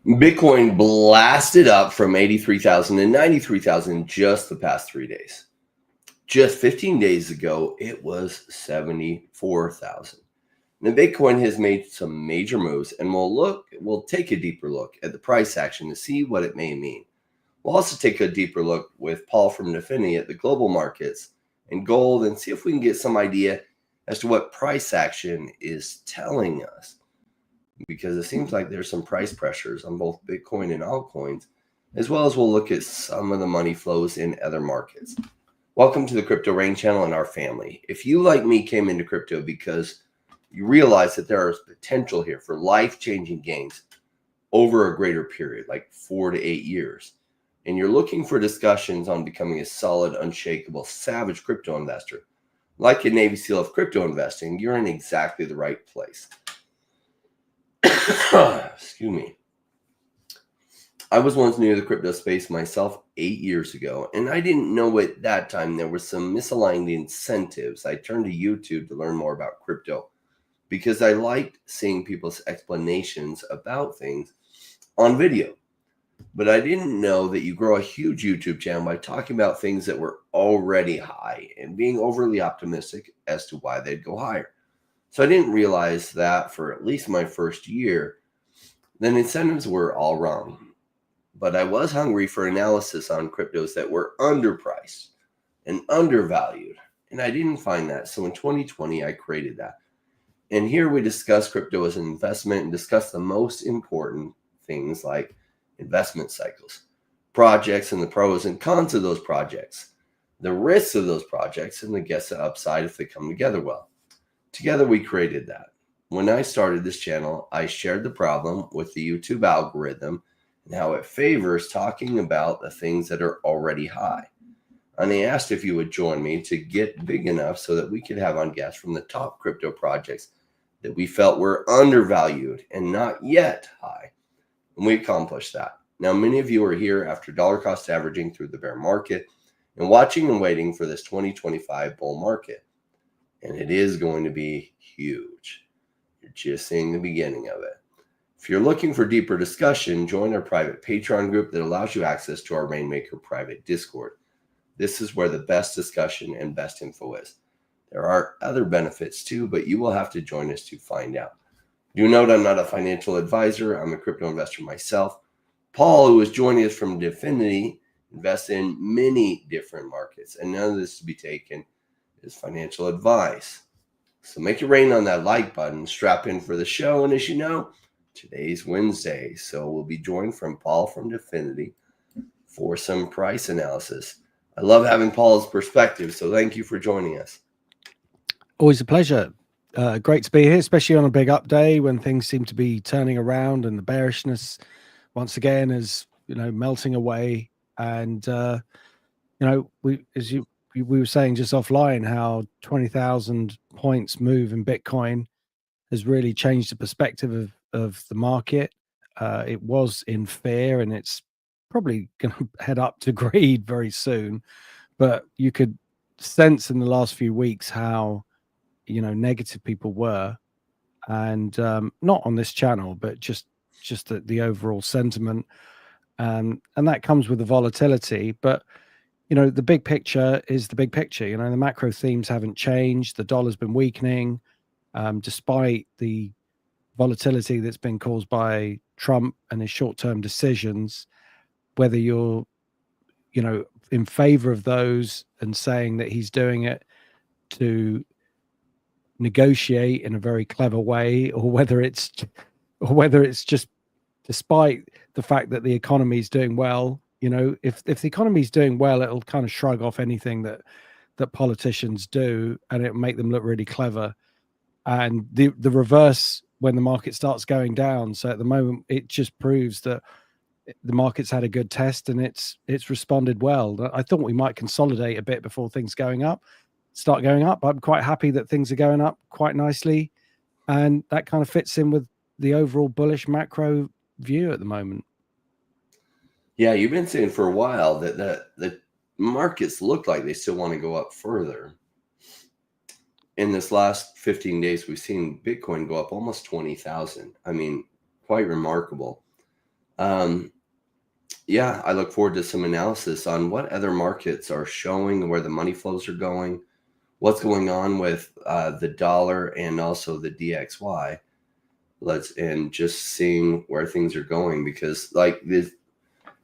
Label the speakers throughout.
Speaker 1: Bitcoin blasted up from 83,000 to 93,000 just the past 3 days. Just 15 days ago, it was 74,000. Now, Bitcoin has made some major moves, and we'll take a deeper look at the price action to see what it may mean. We'll also take a deeper look with Paul from DEVVE at the global markets and gold and see if we can get some idea as to what price action is telling us. Because it seems like there's some price pressures on both Bitcoin and altcoins, as well as we'll look at some of the money flows in other markets. Welcome to the Crypto Rain channel and our family. If you, like me, came into crypto because you realize that there is potential here for life-changing gains over a greater period, like 4 to 8 years, and you're looking for discussions on becoming a solid, unshakable, savage crypto investor, like a Navy SEAL of crypto investing, you're in exactly the right place. Excuse me. I was once new to the crypto space myself 8 years ago, and I didn't know at that time there were some misaligned incentives. I turned to YouTube to learn more about crypto because I liked seeing people's explanations about things on video. But I didn't know that you grow a huge YouTube channel by talking about things that were already high and being overly optimistic as to why they'd go higher. So I didn't realize that for at least my first year, the incentives were all wrong. But I was hungry for analysis on cryptos that were underpriced and undervalued, and I didn't find that. So in 2020, I created that. And here we discuss crypto as an investment and discuss the most important things like investment cycles, projects and the pros and cons of those projects, the risks of those projects, and the guess the upside if they come together well. Together we created that. When I started this channel, I shared the problem with the YouTube algorithm and how it favors talking about the things that are already high. And I asked if you would join me to get big enough so that we could have on guests from the top crypto projects that we felt were undervalued and not yet high. And we accomplished that. Now, many of you are here after dollar cost averaging through the bear market and watching and waiting for this 2025 bull market. And it is going to be huge. You're just seeing the beginning of it. If you're looking for deeper discussion, join our private Patreon group that allows you access to our Rainmaker private Discord. This is where the best discussion and best info is. There are other benefits too, but you will have to join us to find out. Do note I'm not a financial advisor. I'm a crypto investor myself. Paul, who is joining us from DEVVE, invests in many different markets, and none of this to be taken is financial advice. So make it rain on that like button, strap in for the show, and as you know, today's Wednesday, so we'll be joined from Paul from DEVVE for some price analysis. I love having Paul's perspective, so thank you for joining us.
Speaker 2: Always a pleasure. Great to be here, especially on a big up day when things seem to be turning around and the bearishness once again is, melting away. And, we were saying just offline how 20,000 points move in Bitcoin has really changed the perspective of the market. It was in fear, and it's probably going to head up to greed very soon. But you could sense in the last few weeks how, negative people were, and not on this channel, but just the overall sentiment. And that comes with the volatility. But the big picture is the big picture. The macro themes haven't changed. The dollar's been weakening, despite the volatility that's been caused by Trump and his short-term decisions. Whether you're, in favor of those and saying that he's doing it to negotiate in a very clever way, or whether it's just despite the fact that the economy is doing well. If the economy is doing well, it'll kind of shrug off anything that politicians do, and it'll make them look really clever. And the reverse when the market starts going down. So at the moment, it just proves that the market's had a good test and it's responded well. I thought we might consolidate a bit before things start going up. I'm quite happy that things are going up quite nicely, and that kind of fits in with the overall bullish macro view at the moment.
Speaker 1: Yeah, you've been saying for a while that the markets look like they still want to go up further. In this last 15 days, we've seen Bitcoin go up almost 20,000. I mean, quite remarkable. Yeah, I look forward to some analysis on what other markets are showing, where the money flows are going, what's going on with the dollar and also the DXY. And just seeing where things are going, because like this,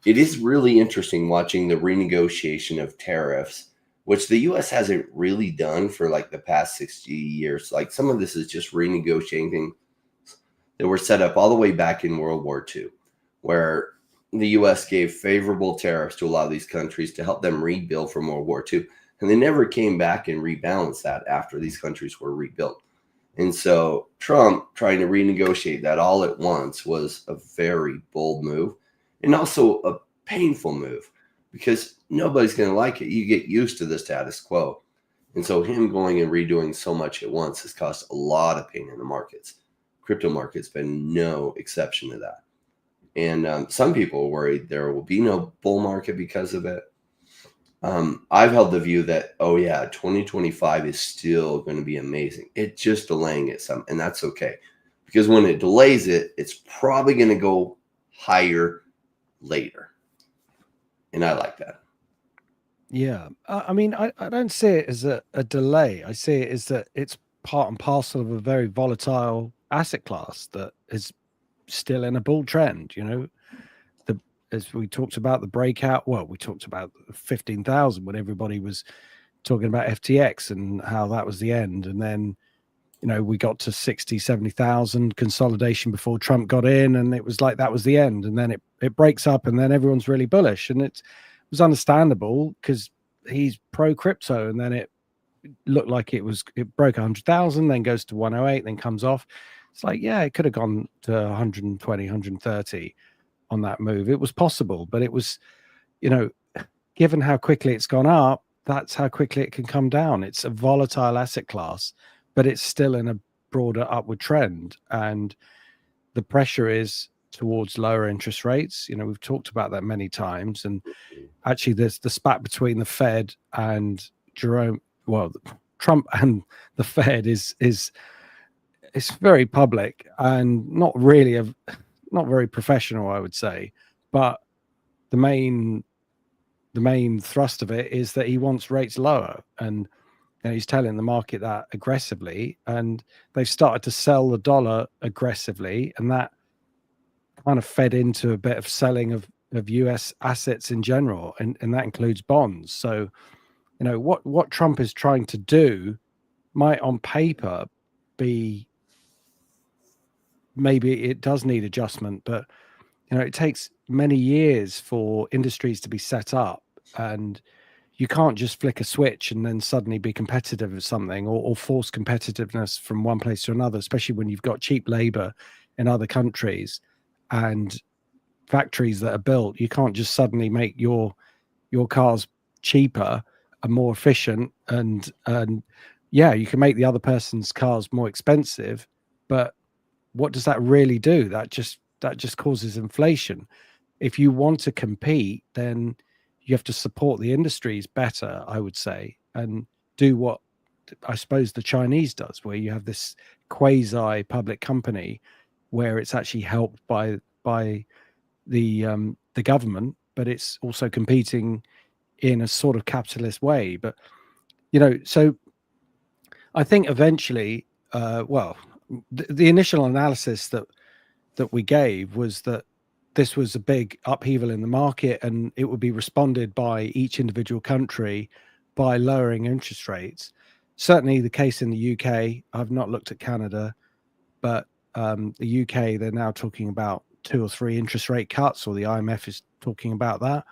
Speaker 1: it is really interesting watching the renegotiation of tariffs, which the US hasn't really done for like the past 60 years. Like some of this is just renegotiating that were set up all the way back in World War II, where the US gave favorable tariffs to a lot of these countries to help them rebuild from World War II. And they never came back and rebalanced that after these countries were rebuilt. And so Trump trying to renegotiate that all at once was a very bold move, and also a painful move, because nobody's going to like it. You get used to the status quo. And so him going and redoing so much at once has caused a lot of pain in the markets. Crypto market's been no exception to that. And some people are worried there will be no bull market because of it. I've held the view that, oh yeah, 2025 is still going to be amazing. It's just delaying it some, and that's okay. Because when it delays it, it's probably going to go higher later. And I like that.
Speaker 2: Yeah. I mean, I don't see it as a delay. I see it as that it's part and parcel of a very volatile asset class that is still in a bull trend, you know. As we talked about the breakout, well, we talked about 15,000 when everybody was talking about FTX and how that was the end. And then, you know, we got to 60, 70,000 consolidation before Trump got in, and it was like that was the end. And then it breaks up, and then everyone's really bullish. And it was understandable because he's pro crypto. And then it looked like it broke 100,000, then goes to 108, then comes off. It's like, yeah, it could have gone to 120, 130 on that move. It was possible, but it was, you know, given how quickly it's gone up, that's how quickly it can come down. It's a volatile asset class, but it's still in a broader upward trend. And the pressure is towards lower interest rates. You know, we've talked about that many times. And actually, there's the spat between the Fed and Trump and the Fed is it's very public and not very professional, I would say. But the main thrust of it is that he wants rates lower, and he's telling the market that aggressively, and they've started to sell the dollar aggressively, and that kind of fed into a bit of selling of US assets in general, and that includes bonds. So, you know, what Trump is trying to do might on paper be, maybe it does need adjustment, but you know, it takes many years for industries to be set up, and you can't just flick a switch and then suddenly be competitive with something, or force competitiveness from one place to another, especially when you've got cheap labor in other countries and factories that are built. You can't just suddenly make your cars cheaper and more efficient, and yeah, you can make the other person's cars more expensive, but what does that really do? That just causes inflation. If you want to compete, then you have to support the industries better, I would say, and do what I suppose the Chinese does, where you have this quasi public company where it's actually helped by the government, but it's also competing in a sort of capitalist way. But you know, so I think eventually, the initial analysis that we gave was that this was a big upheaval in the market, and it would be responded by each individual country by lowering interest rates. Certainly the case in the UK. I've not looked at Canada, but the UK, they're now talking about 2 or 3 interest rate cuts, or the IMF is talking about that.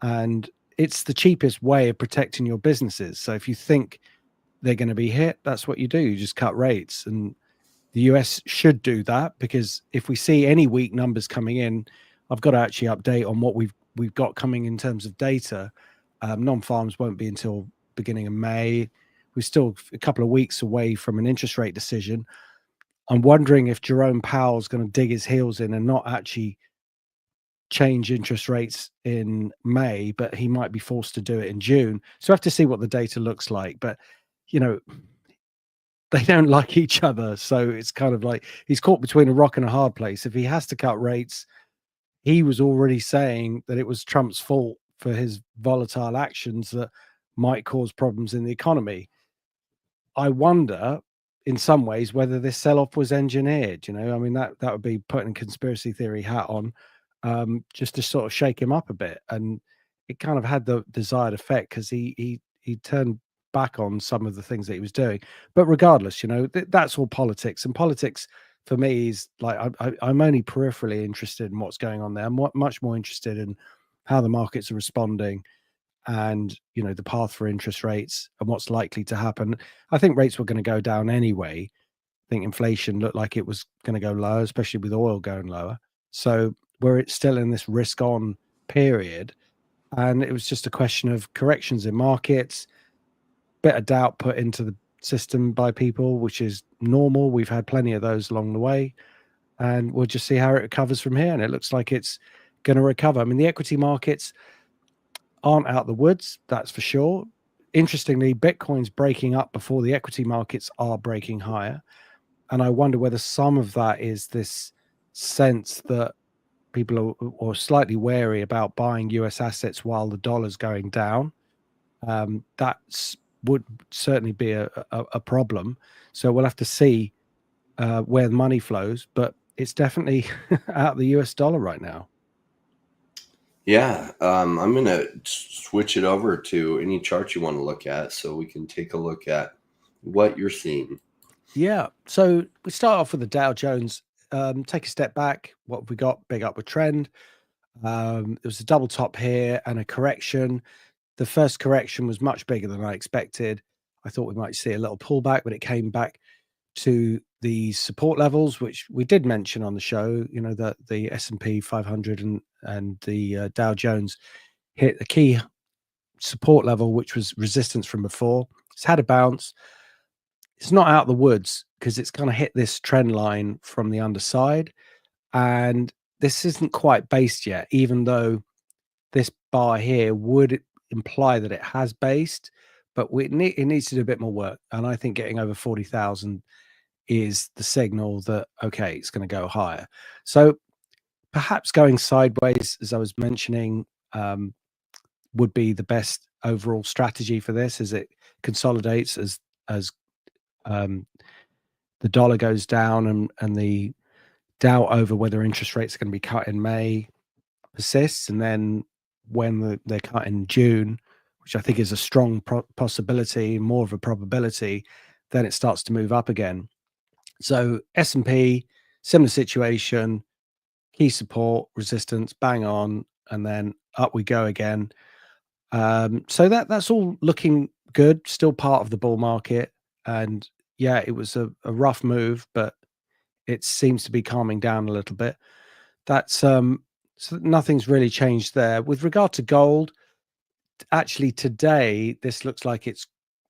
Speaker 2: And it's the cheapest way of protecting your businesses. So if you think they're going to be hit, that's what you do. You just cut rates. And the US should do that, because if we see any weak numbers coming in, I've got to actually update on what we've got coming in terms of data. Non-farms won't be until beginning of May. We're still a couple of weeks away from an interest rate decision. I'm wondering if Jerome Powell's going to dig his heels in and not actually change interest rates in May, but he might be forced to do it in June. So I have to see what the data looks like. But, you know, they don't like each other. So it's kind of like he's caught between a rock and a hard place. If he has to cut rates, he was already saying that it was Trump's fault for his volatile actions that might cause problems in the economy. I wonder, in some ways, whether this sell-off was engineered. I mean, that would be putting a conspiracy theory hat on, just to sort of shake him up a bit, and it kind of had the desired effect because he turned back on some of the things that he was doing. But regardless, that's all politics, and politics for me is like I'm only peripherally interested in what's going on there. I'm much more interested in how the markets are responding, and the path for interest rates and what's likely to happen. I think rates were going to go down anyway. I think inflation looked like it was going to go lower, especially with oil going lower. So we're still in this risk on period, and it was just a question of corrections in markets, bit of doubt put into the system by people, which is normal. We've had plenty of those along the way, and we'll just see how it recovers from here. And it looks like it's going to recover. I mean, the equity markets aren't out the woods, that's for sure. Interestingly, Bitcoin's breaking up before the equity markets are breaking higher. And I wonder whether some of that is this sense that people are slightly wary about buying US assets while the dollar's going down. That would certainly be a problem. So we'll have to see where the money flows, but it's definitely out the US dollar right now.
Speaker 1: Yeah, I'm going to switch it over to any chart you want to look at so we can take a look at what you're seeing.
Speaker 2: Yeah, so we start off with the Dow Jones. Take a step back. What have we got? Big upward trend. There was a double top here and a correction. The first correction was much bigger than I expected. I thought we might see a little pullback, but it came back to the support levels, which we did mention on the show. That the S&P 500 and the Dow Jones hit the key support level, which was resistance from before. It's had a bounce. It's not out of the woods because it's kind of hit this trend line from the underside, and this isn't quite based yet, even though this bar here would imply that it has based, but it needs to do a bit more work. And I think getting over 40,000 is the signal that, okay, it's going to go higher. So perhaps going sideways, as I was mentioning, would be the best overall strategy for this as it consolidates, as the dollar goes down and the doubt over whether interest rates are going to be cut in May persists. And then when they're cut in June, which I think is a strong possibility, more of a probability, then it starts to move up again. So S&P, similar situation, key support, resistance, bang on, and then up we go again. So that's all looking good, still part of the bull market. And yeah, it was a rough move, but it seems to be calming down a little bit. That's so nothing's really changed there. With regard to gold, actually today, this looks like it's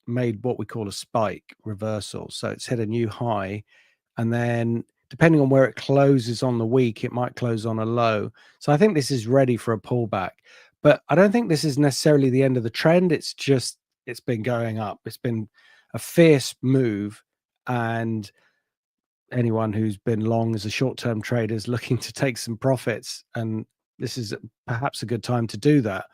Speaker 2: made what we call a spike reversal. So it's hit a new high, and then depending on where it closes on the week, it might close on a low. So I think this is ready for a pullback, but I don't think this is necessarily the end of the trend. It's just, it's been going up. It's been a fierce move, and anyone who's been long as a short-term trader is looking to take some profits, and this is perhaps a good time to do that.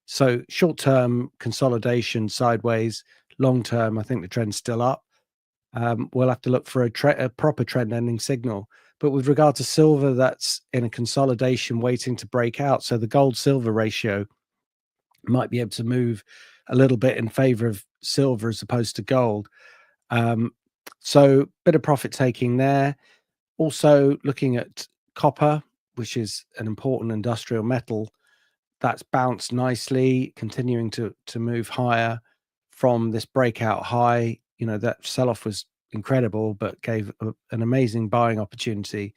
Speaker 2: So short-term consolidation sideways, long-term, I think the trend's still up. We'll have to look for a proper trend ending signal. But with regard to silver, that's in a consolidation waiting to break out. So the gold silver ratio might be able to move a little bit in favor of silver as opposed to gold. So bit of profit taking there. Also looking at copper, which is an important industrial metal, that's bounced nicely, continuing to move higher from this breakout high. That sell-off was incredible, but gave an amazing buying opportunity.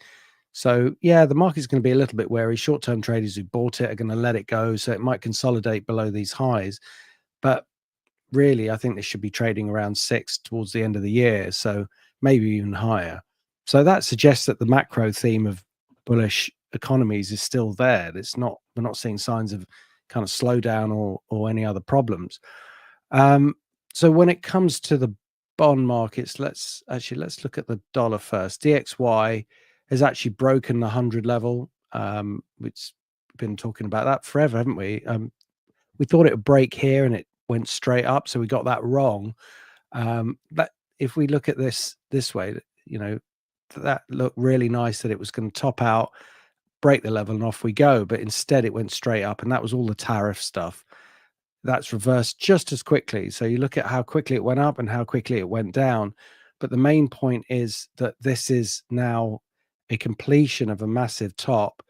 Speaker 2: So yeah, the market's going to be a little bit wary. Short-term traders who bought it are going to let it go, so it might consolidate below these highs. But really, I think this should be trading around 6 towards the end of the year, so maybe even higher. So that suggests that the macro theme of bullish economies is still there. We're not seeing signs of kind of slowdown or any other problems. So when it comes to the bond markets, let's look at the dollar first. DXY has actually broken the 100 level. Which been talking about that forever, haven't we? We thought it would break here and it went straight up, so we got that wrong. But if we look at this way, that looked really nice that it was going to top out, break the level, and off we go. But instead, it went straight up, and that was all the tariff stuff. That's reversed just as quickly. So you look at how quickly it went up and how quickly it went down. But the main point is that this is now a completion of a massive top.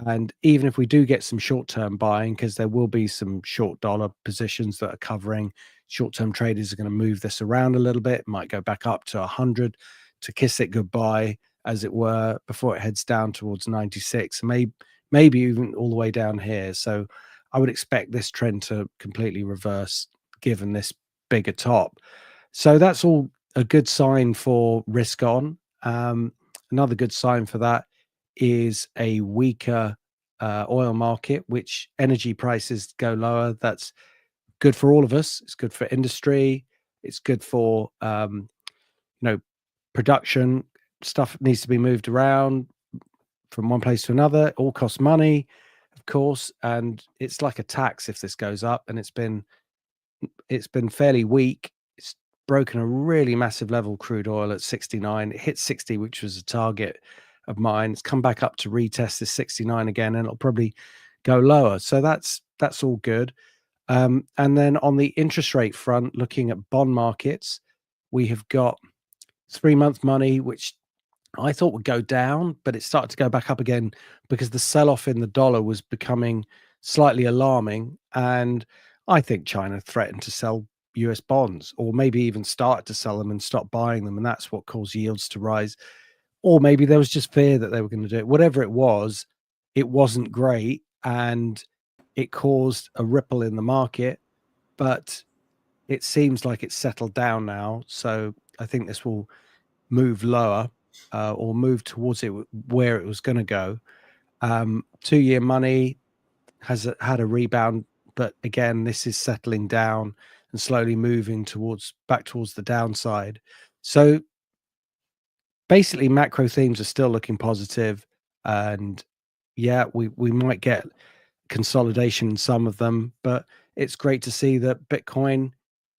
Speaker 2: And even if we do get some short-term buying, because there will be some short dollar positions that are covering, short-term traders are going to move this around a little bit, might go back up to 100 to kiss it goodbye, as it were, before it heads down towards 96, maybe even all the way down here. So I would expect this trend to completely reverse given this bigger top. So that's all a good sign for risk on. Another good sign for that is a weaker oil market, which energy prices go lower. That's good for all of us. It's good for industry. It's good for production. Stuff needs to be moved around from one place to another. It all costs money, of course, and it's like a tax if this goes up. And it's been fairly weak. It's broken a really massive level, crude oil at 69. It hit 60, which was a target of mine. It's come back up to retest this 69 again, and it'll probably go lower. So that's all good. And then on the interest rate front, looking at bond markets, we have got 3-month money, which I thought would go down, but it started to go back up again because the sell-off in the dollar was becoming slightly alarming. And I think China threatened to sell US bonds, or maybe even started to sell them and stop buying them. And that's what caused yields to rise. Or maybe there was just fear that they were going to do it. Whatever it wasn't great, and it caused a ripple in the market, but it seems like it's settled down now. So I think this will move lower or move towards it where it was going to go. 2-year money has had a rebound, but again, this is settling down and slowly moving back towards the downside. So basically, macro themes are still looking positive, and yeah, we might get consolidation in some of them, but it's great to see that Bitcoin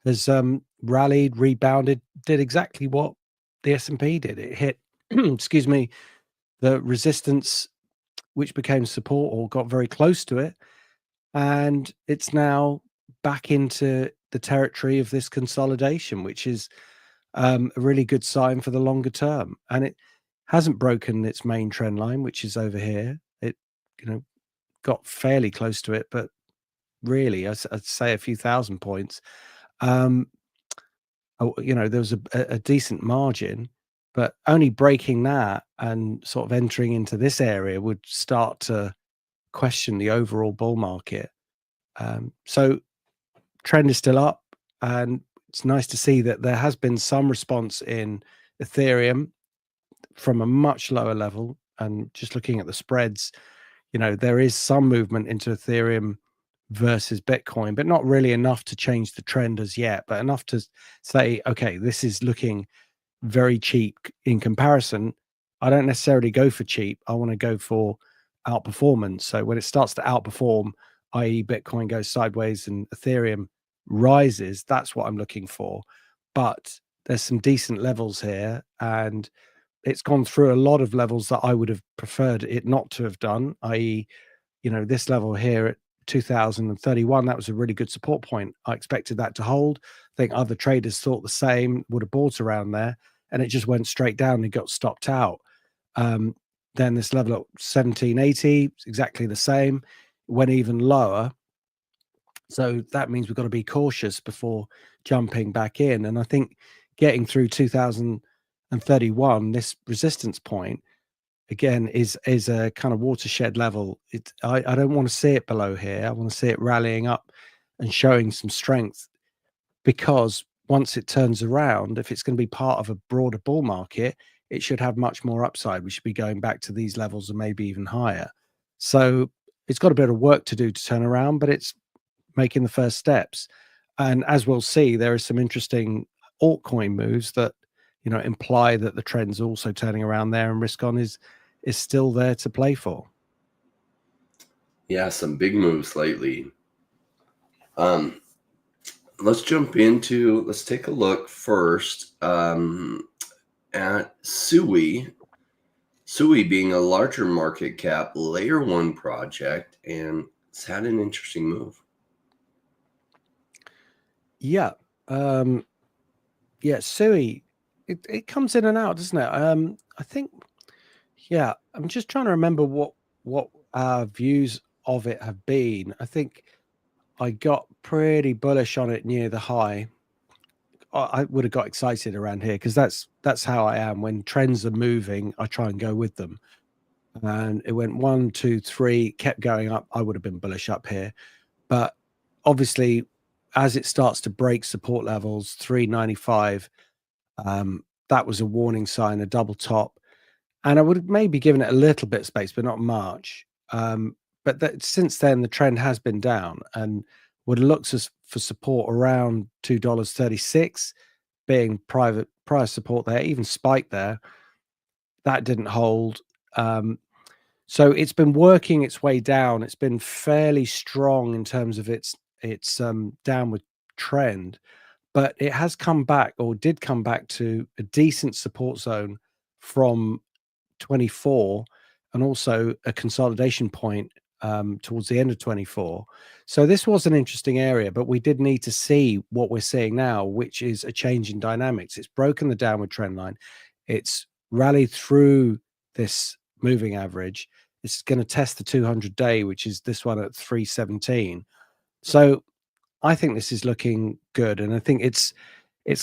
Speaker 2: has rallied, rebounded, did exactly what the S&P did. It hit, excuse me, the resistance, which became support or got very close to it, and it's now back into the territory of this consolidation, which is a really good sign for the longer term. And it hasn't broken its main trend line, which is over here. It got fairly close to it, but really I'd say a few thousand points. There was a decent margin, but only breaking that and sort of entering into this area would start to question the overall bull market. So trend is still up, and it's nice to see that there has been some response in Ethereum from a much lower level. And just looking at the spreads, there is some movement into Ethereum versus Bitcoin, but not really enough to change the trend as yet, but enough to say, okay, this is looking very cheap in comparison. I don't necessarily go for cheap. I want to go for outperformance. So when it starts to outperform, i.e. Bitcoin goes sideways and Ethereum rises, that's what I'm looking for. But there's some decent levels here, and it's gone through a lot of levels that I would have preferred it not to have done, i.e., this level here at 2031, that was a really good support point. I expected that to hold. I think other traders thought the same, would have bought around there, and it just went straight down and got stopped out. Then this level at 1780, exactly the same, went even lower. So that means we've got to be cautious before jumping back in. And I think getting through 2031, this resistance point, again, is a kind of watershed level. I don't want to see it below here. I want to see it rallying up and showing some strength, because once it turns around, if it's going to be part of a broader bull market, it should have much more upside. We should be going back to these levels and maybe even higher. So it's got a bit of work to do to turn around, but it's making the first steps. And as we'll see, there are some interesting altcoin moves that imply that the trend's also turning around there, and risk on is still there to play for.
Speaker 1: Yeah, some big moves lately. Let's take a look first at SUI. SUI being a larger market cap layer 1 project, and it's had an interesting move.
Speaker 2: Yeah. Yeah, SUI, it comes in and out, doesn't it? I think, yeah, I'm just trying to remember what our views of it have been. I think I got pretty bullish on it near the high. I would have got excited around here because that's how I am. When trends are moving, I try and go with them. And it went 1, 2, 3, kept going up. I would have been bullish up here, but obviously, as it starts to break support levels, 395, that was a warning sign, a double top, and I would have maybe given it a little bit of space, but not much. But since then, the trend has been down, and what it looks as for support around $2.36 being prior support there, even spiked there. That didn't hold. So it's been working its way down. It's been fairly strong in terms of its downward trend, but it has come back, or did come back, to a decent support zone from 24, and also a consolidation point towards the end of 24. So this was an interesting area, but we did need to see what we're seeing now, which is a change in dynamics. It's broken the downward trend line. It's rallied through this moving average. It's going to test the 200-day, which is this one at 317. So I think this is looking good, and I think it's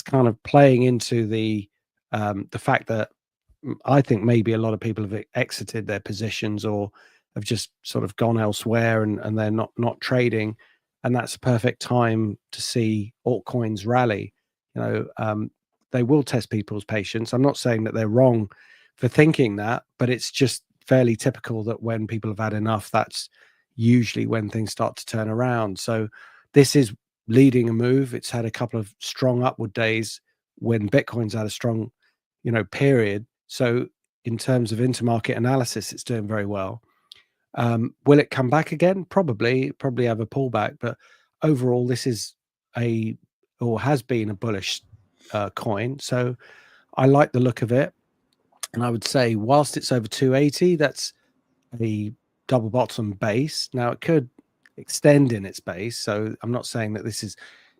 Speaker 2: kind of playing into the fact that I think maybe a lot of people have exited their positions, or have just sort of gone elsewhere, and they're not trading, and that's a perfect time to see altcoins rally. They will test people's patience. I'm not saying that they're wrong for thinking that, but it's just fairly typical that when people have had enough, that's usually when things start to turn around. So this is leading a move. It's had a couple of strong upward days when Bitcoin's had a strong, period. So in terms of intermarket analysis, it's doing very well. Will it come back again? Probably have a pullback, but overall, this is has been a bullish coin. So I like the look of it, and I would say whilst it's over 280, that's a double bottom base. Now it could extend in its base, so I'm not saying that this is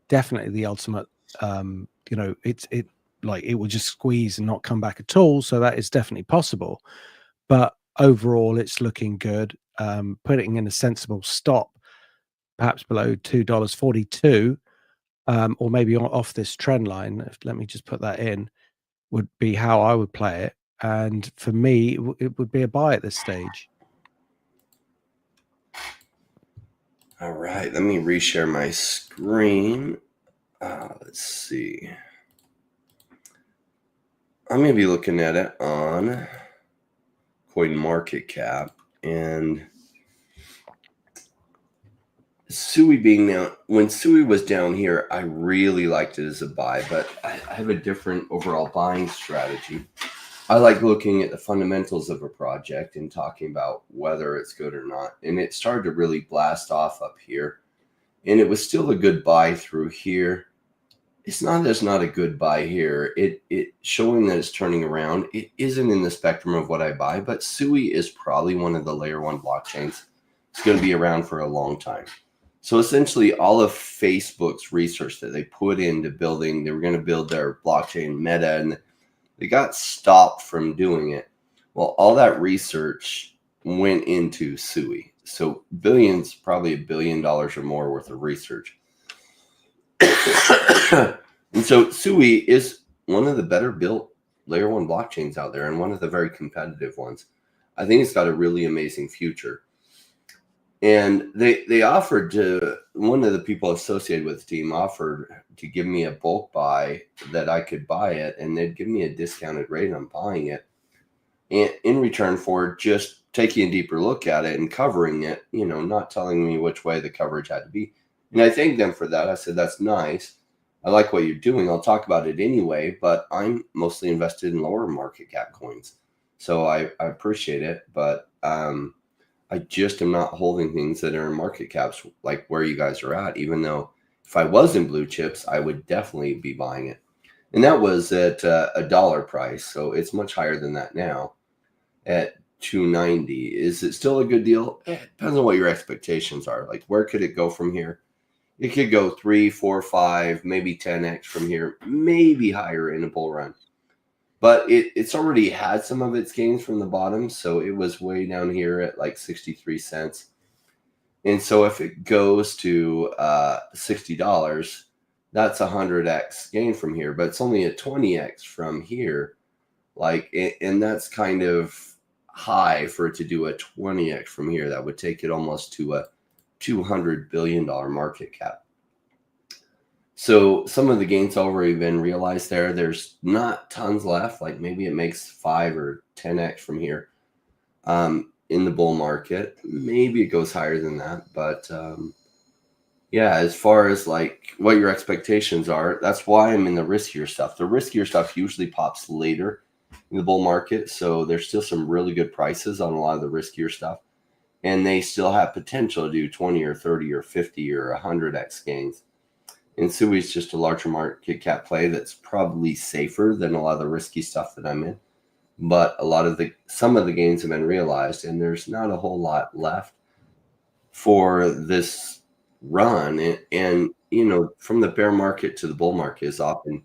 Speaker 2: definitely the ultimate. It will just squeeze and not come back at all. So that is definitely possible. But overall, it's looking good. Putting in a sensible stop, perhaps below $2.42, or maybe off this trend line. Let me just put that in. Would be how I would play it. And for me, it would be a buy at this stage.
Speaker 1: All right, let me reshare my screen. Let's see. I'm going to be looking at it on CoinMarketCap, and SUI being now, when SUI was down here, I really liked it as a buy, but I have a different overall buying strategy. I like looking at the fundamentals of a project and talking about whether it's good or not. And it started to really blast off up here, and it was still a good buy through here. It's not that it's not a good buy here. It showing that it's turning around. It isn't in the spectrum of what I buy, but SUI is probably one of the layer 1 blockchains. It's going to be around for a long time. So essentially all of Facebook's research that they put into building, they were going to build their blockchain Meta, and they got stopped from doing it. Well, all that research went into SUI. So billions, probably $1 billion or more worth of research. And so SUI is one of the better built layer 1 blockchains out there, and one of the very competitive ones. I think it's got a really amazing future. And they offered to, one of the people associated with the team offered to give me a bulk buy that I could buy it, and they'd give me a discounted rate on buying it, and in return for just taking a deeper look at it and covering it, not telling me which way the coverage had to be. And I thanked them for that. I said, that's nice. I like what you're doing. I'll talk about it anyway, but I'm mostly invested in lower market cap coins. So I appreciate it. But I just am not holding things that are in market caps like where you guys are at, even though if I was in blue chips, I would definitely be buying it. And that was at a dollar price. So it's much higher than that now at 290. Is it still a good deal? It depends on what your expectations are. Like, where could it go from here? It could go 3, 4, 5, maybe 10x from here, maybe higher in a bull run. But it's already had some of its gains from the bottom. So it was way down here at like 63 cents. And so if it goes to $60, that's 100x gain from here, but it's only a 20x from here. Like, and that's kind of high for it to do a 20x from here. That would take it almost to a $200 billion market cap. So some of the gains already been realized there. There's not tons left. Like maybe it makes 5 or 10x from here. In the bull market, maybe it goes higher than that, but yeah, as far as like what your expectations are, that's why I'm in the riskier stuff. The riskier stuff usually pops later in the bull market, so there's still some really good prices on a lot of the riskier stuff, and they still have potential to do 20 or 30 or 50 or 100x gains. And SUI is just a larger market cap play that's probably safer than a lot of the risky stuff that I'm in. But some of the gains have been realized, and there's not a whole lot left for this run. And you know, from the bear market to the bull market is often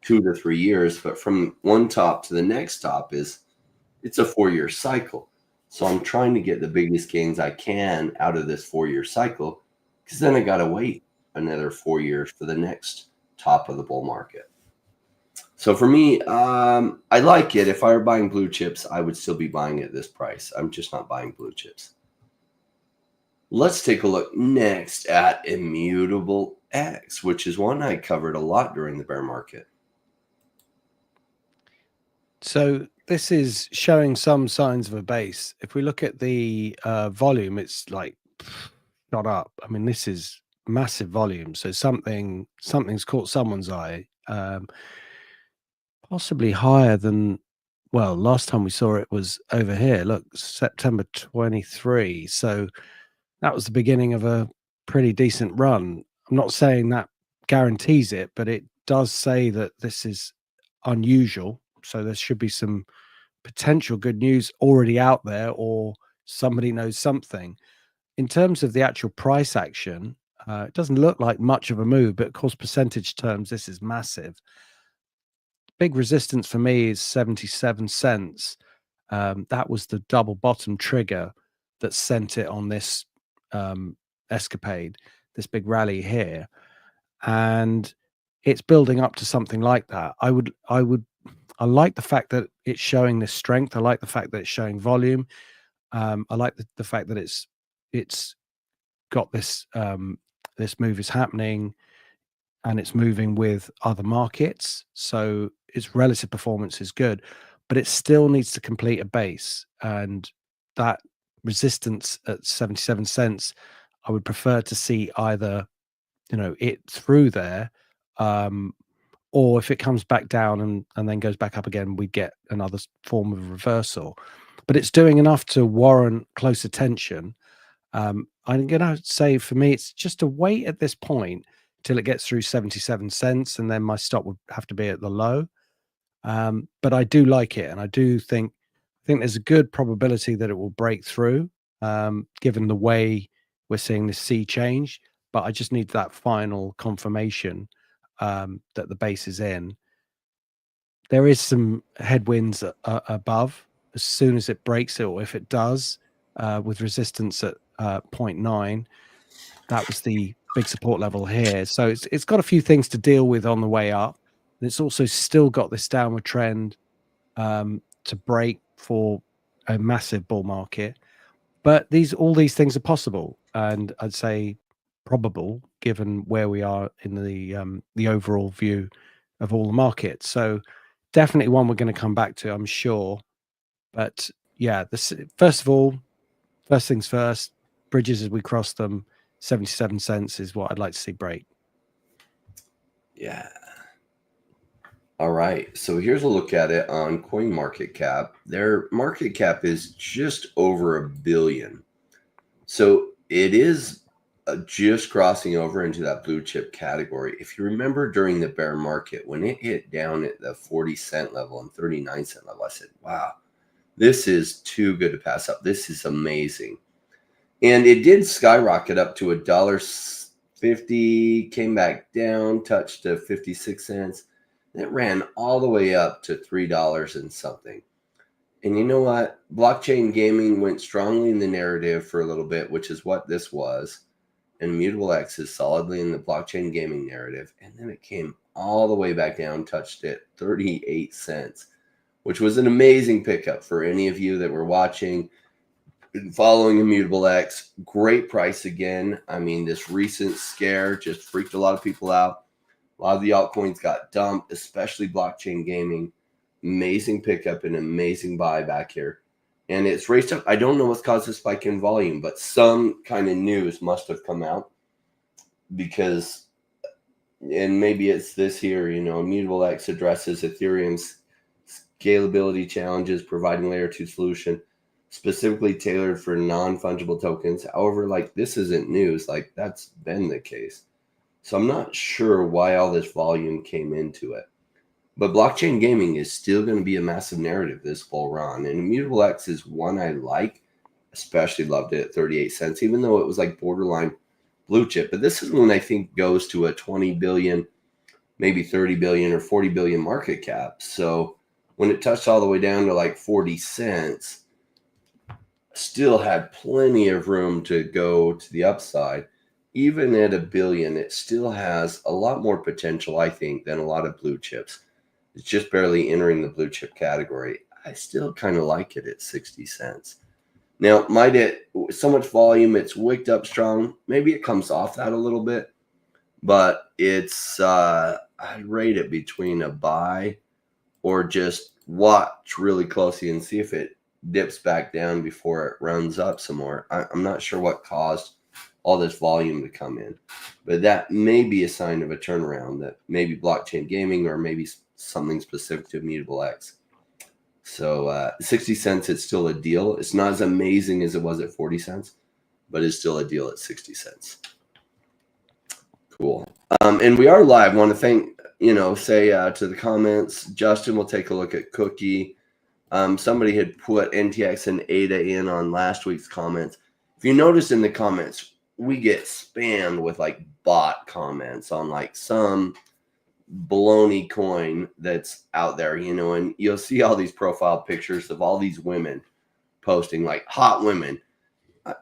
Speaker 1: 2 to 3 years, but from one top to the next top it's a 4-year cycle. So I'm trying to get the biggest gains I can out of this 4-year cycle, because then I got to wait another 4 years for the next top of the bull market. So for me, I like it. If I were buying blue chips, I would still be buying at this price. I'm just not buying blue chips. Let's take a look next at Immutable X, which is one I covered a lot during the bear market.
Speaker 2: So this is showing some signs of a base. If we look at the volume, it's like shot up. I mean, this is massive volume. So something's caught someone's eye. Possibly higher than, well, last time we saw it was over here. Look, September 23. So that was the beginning of a pretty decent run. I'm not saying that guarantees it, but it does say that this is unusual. So there should be some potential good news already out there, or somebody knows something. In terms of the actual price action, it doesn't look like much of a move, but of course, percentage terms, this is massive. Big resistance for me is 77 cents. That was the double bottom trigger that sent it on this escapade, this big rally here. And it's building up to something like that. I like the fact that it's showing this strength. I like the fact that it's showing volume. I like the fact that it's got this this move is happening, and it's moving with other markets. So its relative performance is good, but it still needs to complete a base. And that resistance at 77 cents, I would prefer to see either, you know, it through there, or if it comes back down and then goes back up again, we get another form of reversal. But it's doing enough to warrant close attention. I'm going to say for me, it's just a wait at this point till it gets through 77 cents, and then my stop would have to be at the low. But I do like it, and I think there's a good probability that it will break through, given the way we're seeing this sea change. But I just need that final confirmation that the base is in. There is some headwinds above. As soon as it breaks it, or if it does, with resistance at 0.9, that was the big support level here. So it's got a few things to deal with on the way up. And it's also still got this downward trend to break for a massive bull market. But all these things are possible, and I'd say probable, given where we are in the overall view of all the markets. So definitely one we're going to come back to, I'm sure. But yeah, first things first, bridges as we cross them, 77 cents is what I'd like to see break.
Speaker 1: Yeah. All right. So here's a look at it on CoinMarketCap. Their market cap is just over $1 billion. So it is just crossing over into that blue chip category. If you remember during the bear market, when it hit down at the 40-cent level and 39-cent level, I said, wow, this is too good to pass up. This is amazing. And it did skyrocket up to $1.50, came back down, touched to 56 cents. It ran all the way up to $3 and something. And you know what? Blockchain gaming went strongly in the narrative for a little bit, which is what this was. And Immutable X is solidly in the blockchain gaming narrative. And then it came all the way back down, touched it 38 cents, which was an amazing pickup for any of you that were watching and following Immutable X. Great price again. I mean, this recent scare just freaked a lot of people out. A lot of the altcoins got dumped, especially blockchain gaming. Amazing pickup and amazing buy back here. And it's raced up. I don't know what's caused the spike in volume, but some kind of news must have come out because, and maybe it's this here, Immutable X addresses Ethereum's scalability challenges, providing layer 2 solution specifically tailored for non-fungible tokens. However, this isn't news. That's been the case. So I'm not sure why all this volume came into it. But blockchain gaming is still going to be a massive narrative this full run. And Immutable X is one I like, especially loved it at 38 cents, even though it was borderline blue chip. But this is one I think goes to a 20 billion, maybe 30 billion or 40 billion market cap. So when it touched all the way down to 40 cents, still had plenty of room to go to the upside. Even at $1 billion, it still has a lot more potential, I think, than a lot of blue chips. It's just barely entering the blue chip category. I still kind of like it at 60 cents. Now, might it, so much volume, it's wicked up strong. Maybe it comes off that a little bit, but it's, I rate it between a buy or just watch really closely and see if it dips back down before it runs up some more. I'm not sure what caused all this volume to come in, but that may be a sign of a turnaround, that maybe blockchain gaming or maybe something specific to Immutable X. So 60 cents, it's still a deal. It's not as amazing as it was at 40 cents, but it's still a deal at 60 cents. Cool. And we are live. Want to thank, say to the comments, Justin will take a look at Cookie. Somebody had put NTX and ADA in on last week's comments. If you notice in the comments, we get spammed with bot comments on some baloney coin that's out there, and you'll see all these profile pictures of all these women posting hot women.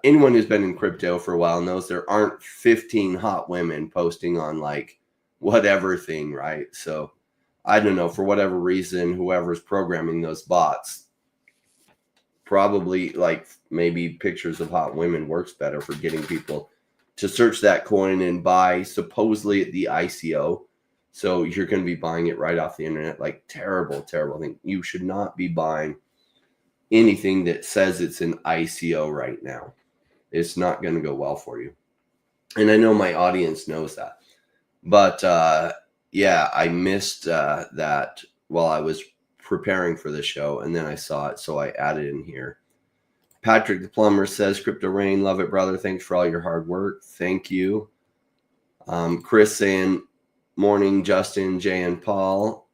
Speaker 1: Anyone who's been in crypto for a while knows there aren't 15 hot women posting on whatever thing, right? So I don't know, for whatever reason, whoever's programming those bots, probably maybe pictures of hot women works better for getting people to search that coin and buy supposedly at the ICO. So you're going to be buying it right off the internet. Terrible, terrible thing. You should not be buying anything that says it's an ICO right now. It's not going to go well for you. And I know my audience knows that. But yeah, I missed that while I was preparing for the show, and then I saw it, so I added in here. Patrick the Plumber says, Crypto Rain, love it, brother. Thanks for all your hard work. Thank you. Chris saying, morning, Justin, Jay, and Paul.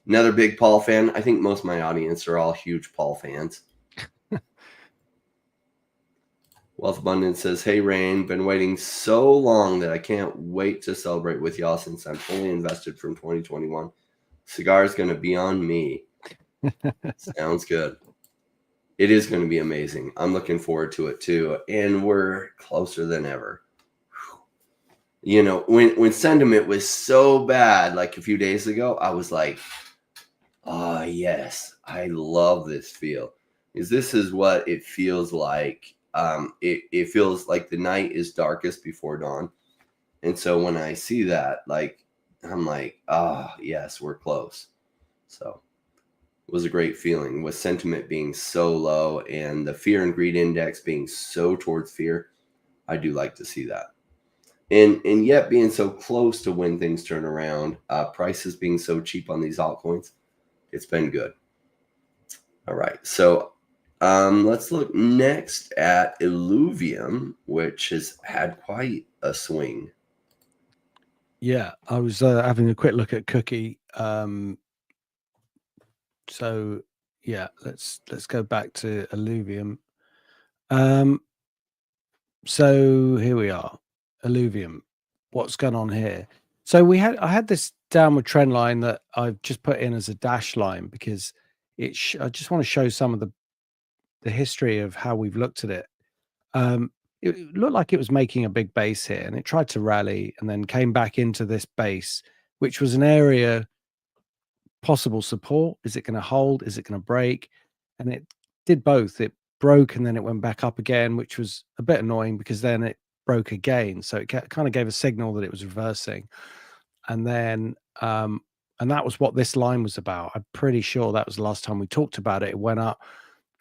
Speaker 1: Another big Paul fan. I think most of my audience are all huge Paul fans. Wealth Abundance says, hey, Rain, been waiting so long that I can't wait to celebrate with y'all since I'm fully invested from 2021. Cigar is going to be on me. Sounds good. It is going to be amazing. I'm looking forward to it too. And we're closer than ever. When sentiment was so bad, a few days ago, I was like, oh, yes, I love this feel. Because this is what it feels like. It feels like the night is darkest before dawn. And so when I see that, I'm like, oh, yes, we're close. So it was a great feeling with sentiment being so low and the fear and greed index being so towards fear. I do like to see that. And yet being so close to when things turn around, prices being so cheap on these altcoins, it's been good. All right. So Let's look next at Illuvium, which has had quite a swing.
Speaker 2: Yeah, I was having a quick look at Cookie. So yeah, let's go back to Illuvium. So here we are, Illuvium. What's going on here? So I had this downward trend line that I've just put in as a dash line because I just want to show some of the history of how we've looked at it. Um, it looked like it was making a big base here, and it tried to rally and then came back into this base, which was an area possible support. Is it going to hold? Is it going to break? And it did both. It broke and then it went back up again, which was a bit annoying because then it broke again. So it kind of gave a signal that it was reversing. And then, and that was what this line was about. I'm pretty sure that was the last time we talked about it. It went up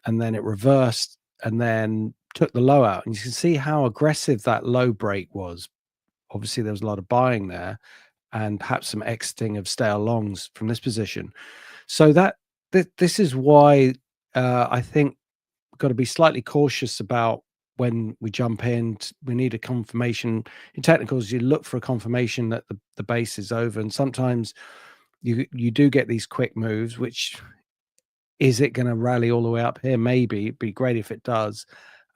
Speaker 2: and then it reversed and then took the low out. And you can see how aggressive that low break was. Obviously, there was a lot of buying there and perhaps some exiting of stale longs from this position. So this is why I think we've got to be slightly cautious about when we jump in. We need a confirmation. In technicals, you look for a confirmation that the base is over, and sometimes you do get these quick moves. Which is it going to rally all the way up here? Maybe it'd be great if it does.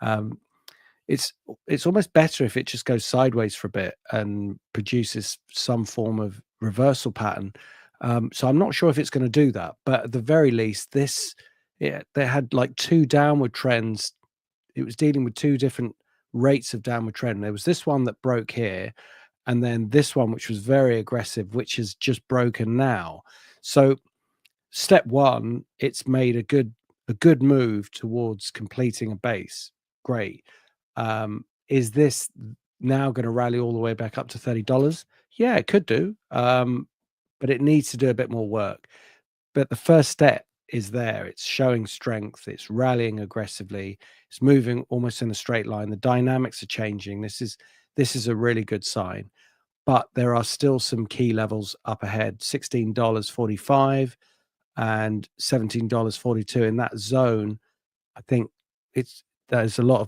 Speaker 2: Um, it's almost better if it just goes sideways for a bit and produces some form of reversal pattern. So I'm not sure if it's going to do that, but at the very least, they had like two downward trends. It was dealing with two different rates of downward trend. There was this one that broke here, and then this one which was very aggressive, which has just broken now. So step one, it's made a good move towards completing a base. Great. Is this now going to rally all the way back up to $30? Yeah, it could do. But it needs to do a bit more work. But the first step is there. It's showing strength. It's rallying aggressively. It's moving almost in a straight line. The dynamics are changing. This is a really good sign. But there are still some key levels up ahead. $16.45 and $17.42 in that zone. I think there's going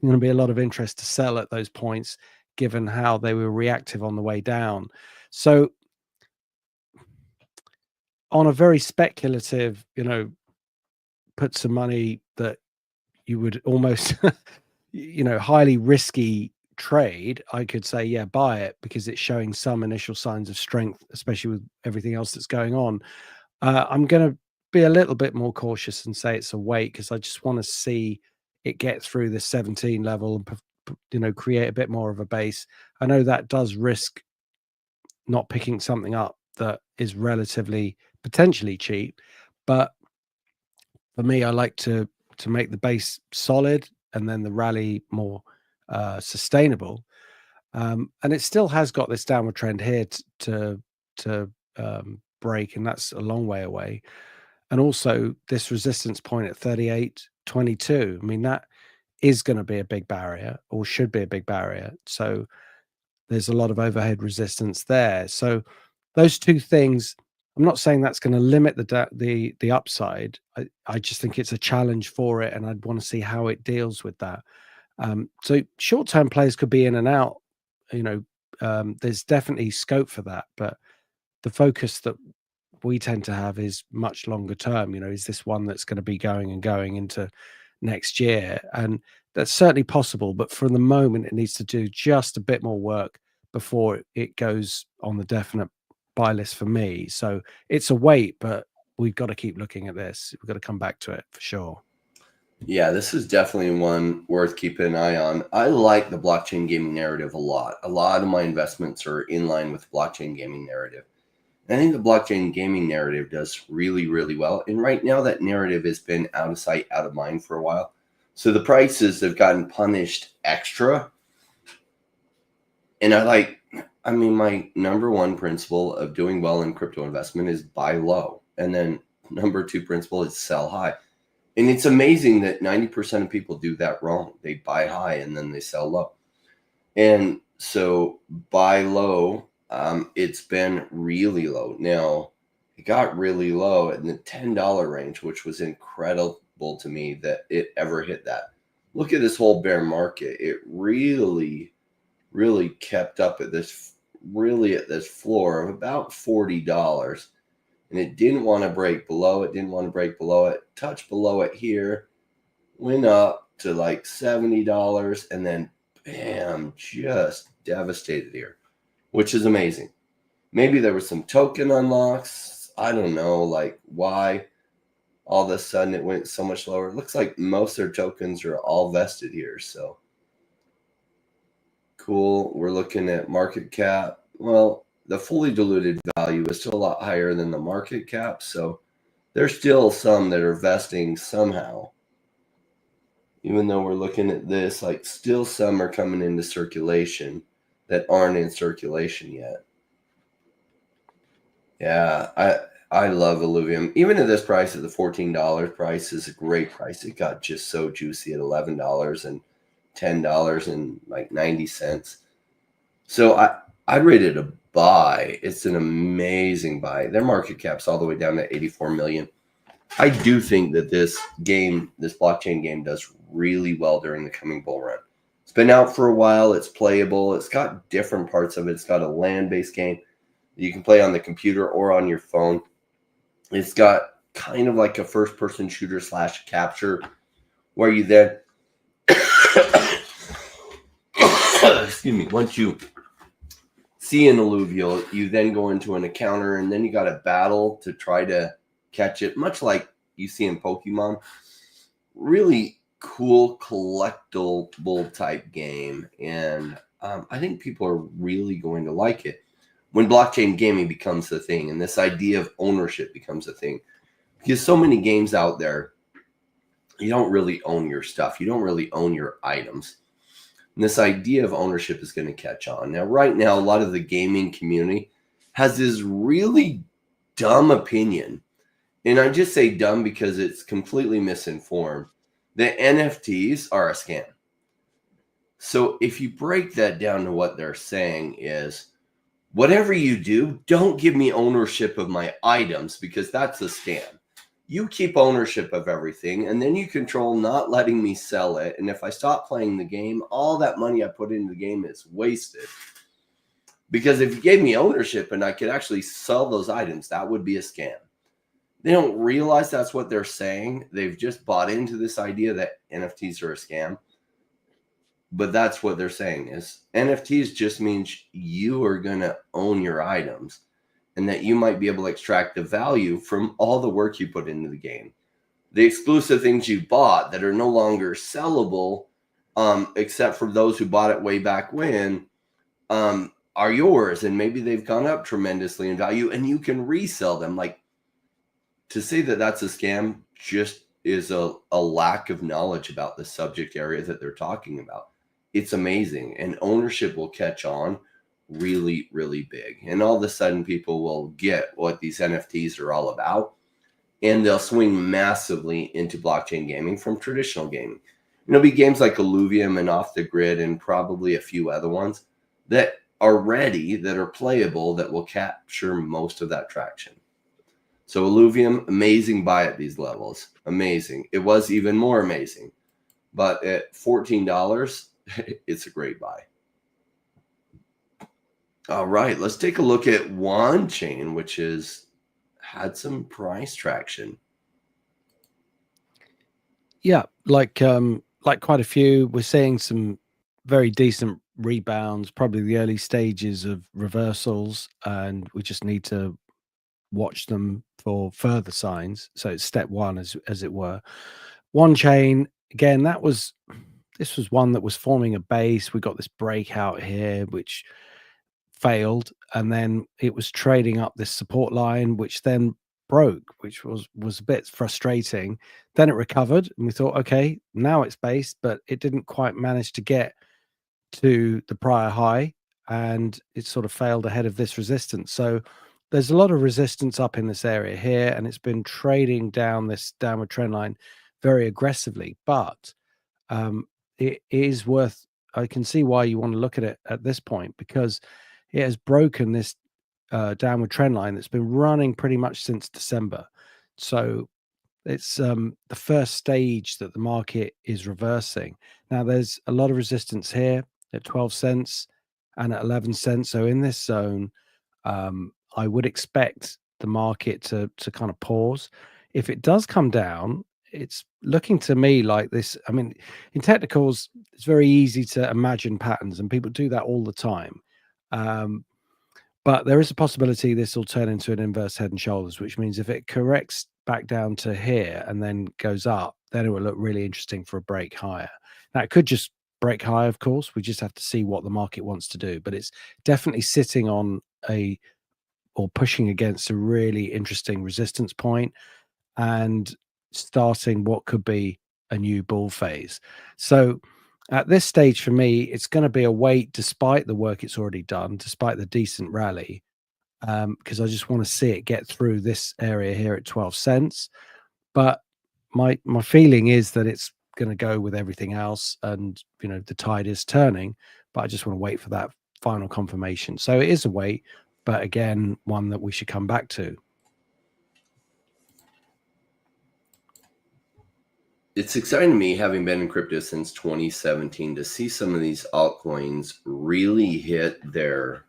Speaker 2: to be a lot of interest to sell at those points, given how they were reactive on the way down. So on a very speculative, put some money that you would almost, highly risky trade, I could say, yeah, buy it because it's showing some initial signs of strength, especially with everything else that's going on. I'm going to be a little bit more cautious and say it's a wait because I just want to see it get through the 17 level and create a bit more of a base. I know that does risk not picking something up that is relatively potentially cheap, but for me, I like to make the base solid and then the rally more sustainable. And it still has got this downward trend here to break, and that's a long way away. And also this resistance point at 38.22. I mean, that is going to be a big barrier or should be a big barrier. So there's a lot of overhead resistance there. So those two things, I'm not saying that's going to limit the upside. I just think it's a challenge for it, and I'd want to see how it deals with that. So short-term players could be in and out. There's definitely scope for that, but the focus that we tend to have is much longer term. Is this one that's going to be going into next year? And that's certainly possible, but for the moment, it needs to do just a bit more work before it goes on the definite buy list for me. So it's a wait, but we've got to keep looking at this. We've got to come back to it for sure.
Speaker 1: Yeah, this is definitely one worth keeping an eye on. I like the blockchain gaming narrative a lot. A lot of my investments are in line with the blockchain gaming narrative. I think the blockchain gaming narrative does really, really well. And right now, that narrative has been out of sight, out of mind for a while. So the prices have gotten punished extra. And my number one principle of doing well in crypto investment is buy low. And then number two principle is sell high. And it's amazing that 90% of people do that wrong. They buy high and then they sell low. And so buy low. It's been really low. Now, it got really low in the $10 range, which was incredible unbelievable to me that it ever hit that. Look at this whole bear market. It really, really kept up at this, at this floor of about $40. And it didn't want to break below it, touched below it here, went up to like $70, and then bam, just devastated here, which is amazing. Maybe there was some token unlocks. I don't know, like why all of a sudden it went so much lower. It looks like most of their tokens are all vested here. So cool. We're looking at market cap. Well, the fully diluted value is still a lot higher than the market cap. So there's still some that are vesting somehow. Even though we're looking at this, like still some are coming into circulation that aren't in circulation yet. Yeah, I love Illuvium. Even at this price, at the $14 price, is a great price. It got just so juicy at $11 and $10 and like 90 cents. So I'd rate it a buy. It's an amazing buy. Their market cap's all the way down to 84 million. I do think that this game, this blockchain game, does really well during the coming bull run. It's been out for a while. It's playable. It's got different parts of it. It's got a land-based game you can play on the computer or on your phone. It's got kind of like a first-person shooter / capture, where you then, excuse me, once you see an alluvial, you then go into an encounter, and then you got to battle to try to catch it, much like you see in Pokemon. Really cool collectible type game, and I think people are really going to like it when blockchain gaming becomes the thing and this idea of ownership becomes a thing. Because so many games out there, you don't really own your stuff. You don't really own your items. And this idea of ownership is going to catch on. Now, right now, a lot of the gaming community has this really dumb opinion. And I just say dumb because it's completely misinformed. The NFTs are a scam. So if you break that down to what they're saying is, whatever you do, don't give me ownership of my items because that's a scam. You keep ownership of everything, and then you control not letting me sell it. And if I stop playing the game, all that money I put into the game is wasted. Because if you gave me ownership and I could actually sell those items, that would be a scam. They don't realize that's what they're saying. They've just bought into this idea that NFTs are a scam. But that's what they're saying is NFTs just means you are going to own your items and that you might be able to extract the value from all the work you put into the game. The exclusive things you bought that are no longer sellable, except for those who bought it way back when, are yours. And maybe they've gone up tremendously in value and you can resell them. Like, to say that that's a scam just is a lack of knowledge about the subject area that they're talking about. It's amazing, and ownership will catch on really, really big. And all of a sudden, people will get what these NFTs are all about, and they'll swing massively into blockchain gaming from traditional gaming. It'll be games like Illuvium and Off the Grid and probably a few other ones that are ready, that are playable, that will capture most of that traction. So Illuvium, amazing buy at these levels. Amazing. It was even more amazing. But at $14, it's a great buy. All right, let's take a look at WAN chain, which has had some price traction.
Speaker 2: Yeah, like quite a few. We're seeing some very decent rebounds, probably the early stages of reversals, and we just need to watch them for further signs. So it's step one, as it were. WAN chain, again, this was one that was forming a base. We got this breakout here, which failed, and then it was trading up this support line, which then broke, which was a bit frustrating. Then it recovered, and we thought, okay, now it's based, but it didn't quite manage to get to the prior high, and it sort of failed ahead of this resistance. So there's a lot of resistance up in this area here, and it's been trading down this downward trend line very aggressively. But it is worth, I can see why you want to look at it at this point, because it has broken this downward trend line that's been running pretty much since December. So it's the first stage that the market is reversing. Now there's a lot of resistance here at 12 cents and at 11 cents. So in this zone, I would expect the market to kind of pause. If it does come down, it's looking to me like this. I mean, in technicals, it's very easy to imagine patterns, and people do that all the time. But there is a possibility this will turn into an inverse head and shoulders, which means if it corrects back down to here and then goes up, then it will look really interesting for a break higher. Now, it could just break higher, of course. We just have to see what the market wants to do. But it's definitely sitting on or pushing against a really interesting resistance point and starting what could be a new bull phase. So at this stage for me, it's going to be a wait despite the work it's already done, despite the decent rally, because I just want to see it get through this area here at 12 cents. But my feeling is that it's going to go with everything else, and the tide is turning, but I just want to wait for that final confirmation. So it is a wait, but again, one that we should come back to.
Speaker 1: It's exciting to me, having been in crypto since 2017, to see some of these altcoins really hit their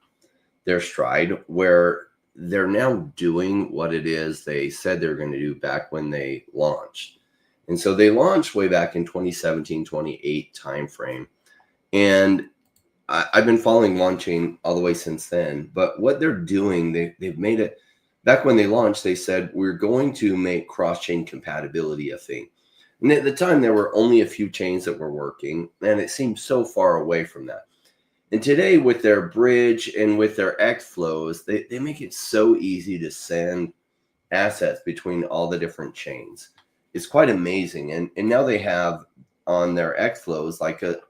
Speaker 1: stride, where they're now doing what it is they said they're going to do back when they launched. And so they launched way back in 2017, 28 timeframe. And I've been following OneChain all the way since then. But what they're doing, they've made it, back when they launched, they said, we're going to make cross-chain compatibility a thing. And at the time, there were only a few chains that were working, and it seemed so far away from that. And today, with their bridge and with their X flows, they make it so easy to send assets between all the different chains. It's quite amazing. And now they have on their X flows that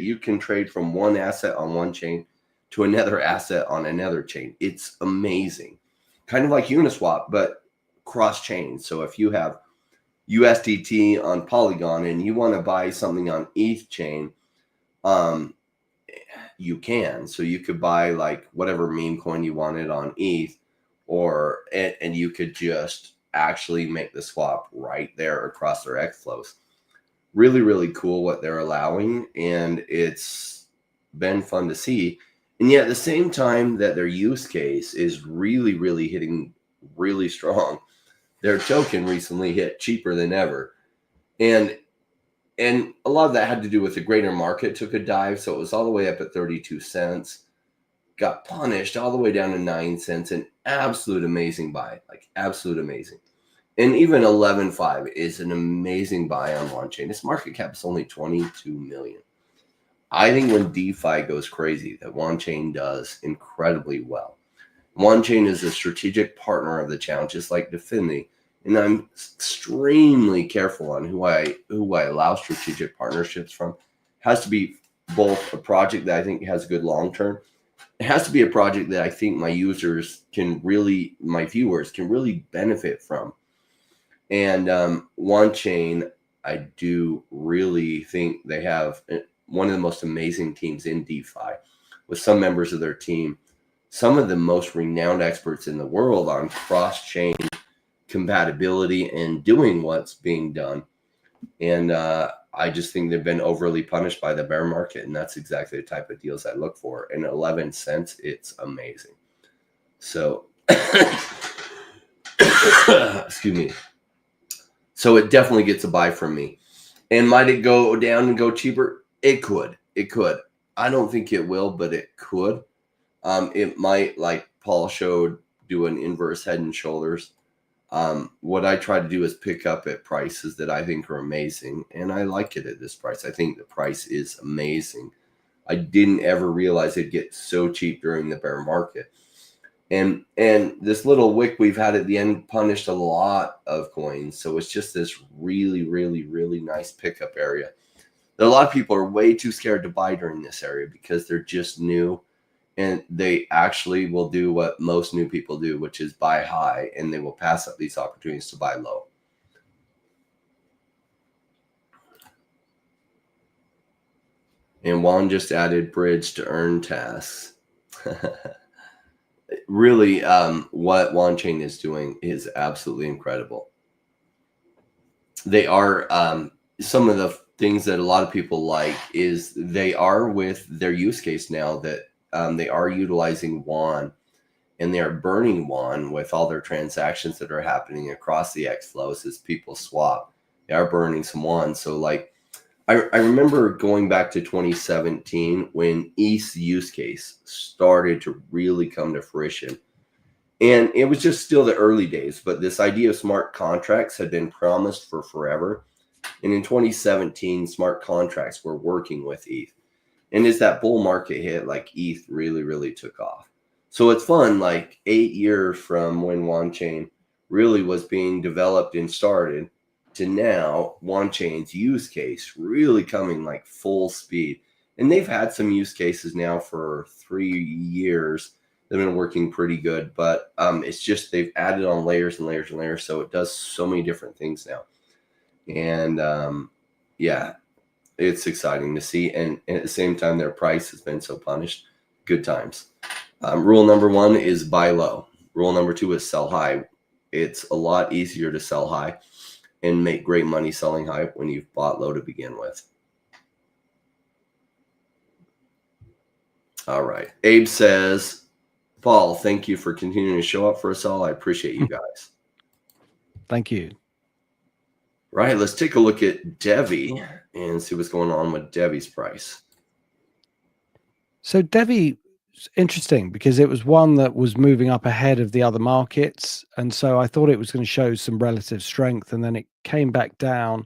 Speaker 1: you can trade from one asset on one chain to another asset on another chain. It's amazing. Kind of like Uniswap, but cross-chain. So if you have USDT on Polygon and you want to buy something on ETH chain, you can. So you could buy like whatever meme coin you wanted on ETH, and you could just actually make the swap right there across their X flows. Really, really cool what they're allowing, and it's been fun to see. And yet at the same time that their use case is really, really hitting really strong, their token recently hit cheaper than ever. And a lot of that had to do with the greater market took a dive. So it was all the way up at 32 cents, got punished all the way down to 9 cents. An absolute amazing buy, like absolute amazing. And even 11.5 is an amazing buy on OneChain. Its market cap is only 22 million. I think when DeFi goes crazy, that OneChain does incredibly well. OneChain is a strategic partner of the challenge, just like DEVVE. And I'm extremely careful on who I allow strategic partnerships from. It has to be both a project that I think has good long term. It has to be a project that I think my viewers can really benefit from. And OneChain, I do really think they have one of the most amazing teams in DeFi, with some members of their team, some of the most renowned experts in the world on cross-chain compatibility and doing what's being done. And I just think they've been overly punished by the bear market, and that's exactly the type of deals I look for. And 11 cents, it's amazing. So, excuse me. So it definitely gets a buy from me. And might it go down and go cheaper? It could. I don't think it will, but it could. It might, like Paul showed, do an inverse head and shoulders. What I try to do is pick up at prices that I think are amazing, and I like it at this price. I think the price is amazing. I didn't ever realize it'd get so cheap during the bear market. And this little wick we've had at the end punished a lot of coins. So it's just this really, really, really nice pickup area. A lot of people are way too scared to buy during this area because they're just new. And they actually will do what most new people do, which is buy high, and they will pass up these opportunities to buy low. And Juan just added bridge to earn tasks. Really, what OneChain is doing is absolutely incredible. they are some of the things that a lot of people like is they are with their use case now that they are utilizing WAN, and they are burning WAN with all their transactions that are happening across the X flows as people swap. They are burning some WAN. So like I remember going back to 2017 when ETH's use case started to really come to fruition. And it was just still the early days, but this idea of smart contracts had been promised for forever. And in 2017, smart contracts were working with ETH. And as that bull market hit, like ETH really, really took off. So it's fun, like 8 years from when WAN Chain really was being developed and started to now WAN Chain's use case really coming like full speed. And they've had some use cases now for 3 years. They've been working pretty good, but it's just they've added on layers and layers and layers. So it does so many different things now. And yeah, it's exciting to see. And at the same time, their price has been so punished. Good times. Rule number 1 is buy low. Rule number 2 is sell high. It's a lot easier to sell high and make great money selling high when you've bought low to begin with. All right. Abe says, Paul, thank you for continuing to show up for us all. I appreciate you guys.
Speaker 2: Thank you.
Speaker 1: Right. Let's take a look at DEVVE and see what's going on with DEVVE's price.
Speaker 2: So DEVVE is interesting because it was one that was moving up ahead of the other markets. And so I thought it was going to show some relative strength, and then it came back down.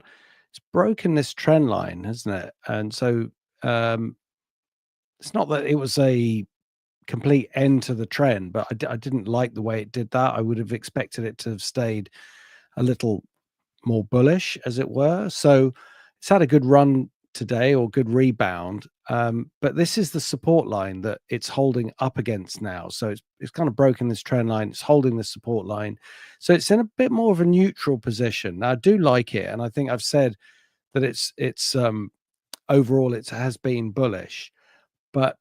Speaker 2: It's broken this trend line, hasn't it? And so it's not that it was a complete end to the trend, but I didn't like the way it did that. I would have expected it to have stayed a little more bullish, as it were. So it's had a good run today, or good rebound, but this is the support line that it's holding up against now. So it's kind of broken this trend line, it's holding the support line, so it's in a bit more of a neutral position. Now I do like it, and I think I've said that it's overall it has been bullish, but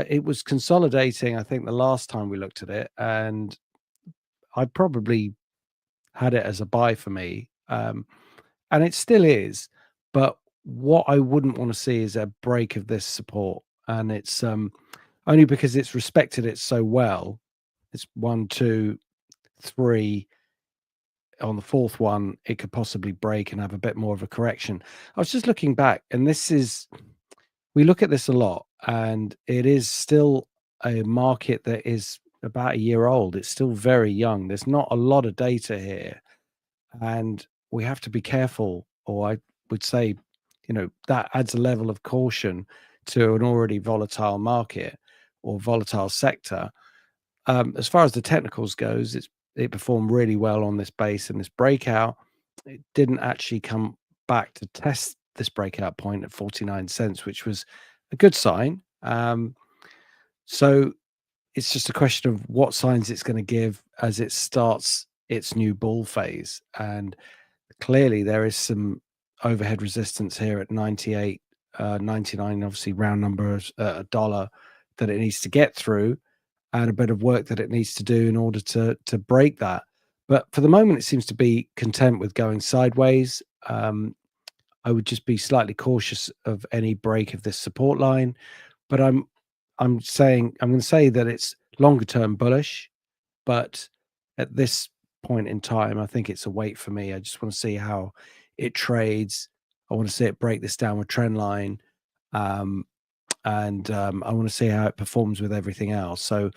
Speaker 2: it was consolidating, I think, the last time we looked at it, and I probably had it as a buy for me, and it still is. But what I wouldn't want to see is a break of this support, and it's only because it's respected it so well. It's 1, 2, 3. On the fourth one, it could possibly break and have a bit more of a correction. I was just looking back, and we look at this a lot, and it is still a market that is about a year old. It's still very young. There's not a lot of data here, and we have to be careful, or I would say, that adds a level of caution to an already volatile market or volatile sector. As far as the technicals goes, it performed really well on this base and this breakout. It didn't actually come back to test this breakout point at 49 cents, which was a good sign. So it's just a question of what signs it's going to give as it starts its new bull phase. And clearly there is some overhead resistance here at 98, 99, obviously round numbers, a dollar, that it needs to get through, and a bit of work that it needs to do in order to break that. But for the moment, it seems to be content with going sideways. I would just be slightly cautious of any break of this support line. But I'm going to say that it's longer term bullish, but at this point in time, I think it's a wait for me. I just want to see how it trades. I want to see it break this downward trend line. And I want to see how it performs with everything else. So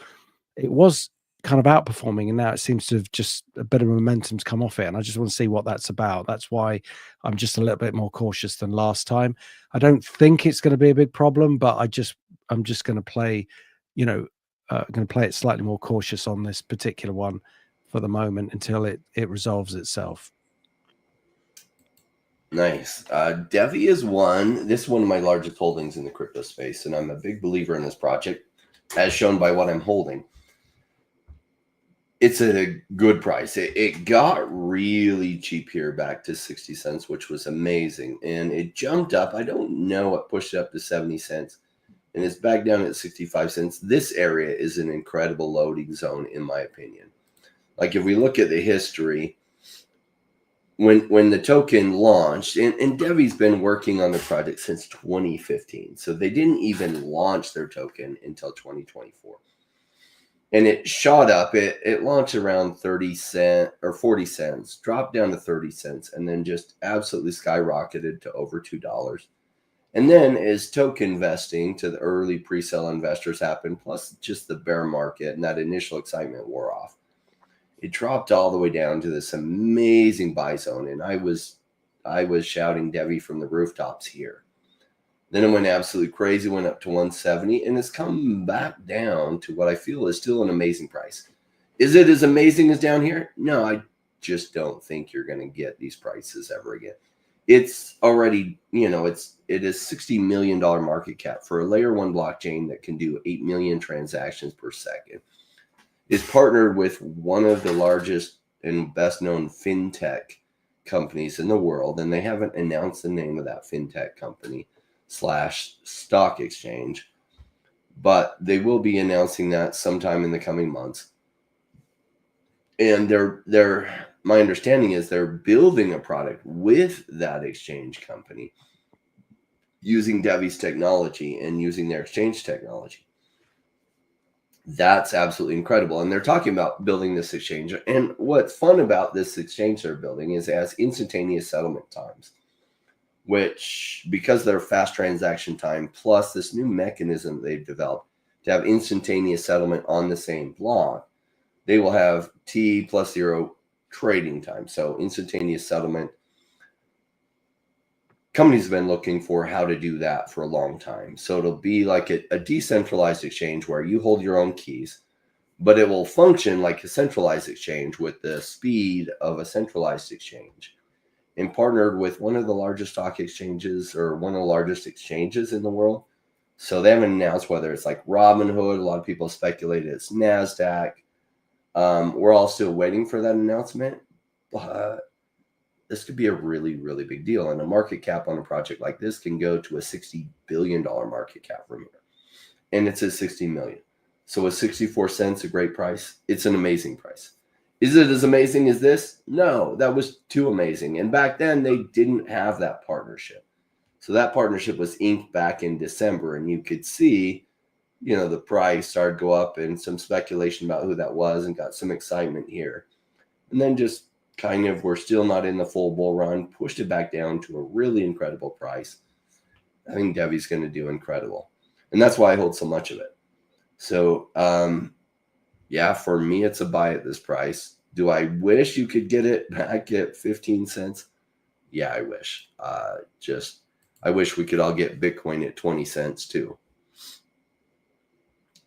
Speaker 2: it was kind of outperforming, and now it seems to have just a bit of momentum's come off it, and I just want to see what that's about. That's why I'm just a little bit more cautious than last time. I don't think it's going to be a big problem, but I'm just going to play, going to play it slightly more cautious on this particular one for the moment until it resolves itself.
Speaker 1: Nice. DEVVE is one. This is one of my largest holdings in the crypto space, and I'm a big believer in this project, as shown by what I'm holding. It's at a good price. It got really cheap here, back to 60 cents, which was amazing. And it jumped up. I don't know what pushed it up to 70 cents. And it's back down at 65 cents. This area is an incredible loading zone, in my opinion. Like if we look at the history, when the token launched, and DEVVE's been working on the project since 2015, so they didn't even launch their token until 2024. And it shot up. It launched around 30 cents or 40 cents, dropped down to 30 cents, and then just absolutely skyrocketed to over $2. And then as token vesting to the early pre-sale investors happened, plus just the bear market and that initial excitement wore off, it dropped all the way down to this amazing buy zone. And I was shouting DEVVE from the rooftops here. Then it went absolutely crazy, went up to 170, and it's come back down to what I feel is still an amazing price. Is it as amazing as down here? No, I just don't think you're going to get these prices ever again. It's already, it is $60 million market cap for a layer 1 blockchain that can do 8 million transactions per second. It's partnered with one of the largest and best known fintech companies in the world, and they haven't announced the name of that fintech company / stock exchange, but they will be announcing that sometime in the coming months. And my understanding is they're building a product with that exchange company using DEVVE's technology and using their exchange technology. That's absolutely incredible. And they're talking about building this exchange. And what's fun about this exchange they're building is it has instantaneous settlement times, which, because they're fast transaction time, plus this new mechanism they've developed to have instantaneous settlement on the same block, they will have T+0 trading time. So instantaneous settlement. Companies have been looking for how to do that for a long time. So it'll be like a decentralized exchange where you hold your own keys, but it will function like a centralized exchange with the speed of a centralized exchange. And partnered with one of the largest stock exchanges or one of the largest exchanges in the world. So they haven't announced whether it's like Robinhood. A lot of people speculate it's NASDAQ. We're all still waiting for that announcement. But this could be a really, really big deal. And a market cap on a project like this can go to a $60 billion market cap from here. And it's at 60 million. So is 64 cents a great price? It's an amazing price. Is it as amazing as this? No, that was too amazing. And back then they didn't have that partnership. So that partnership was inked back in December, and you could see, the price started to go up and some speculation about who that was and got some excitement here. And then just kind of, we're still not in the full bull run, pushed it back down to a really incredible price. I think DEVVE's going to do incredible. And that's why I hold so much of it. So, yeah, for me, it's a buy at this price. Do I wish you could get it back at 15 cents? Yeah, I wish. I wish we could all get Bitcoin at 20 cents too.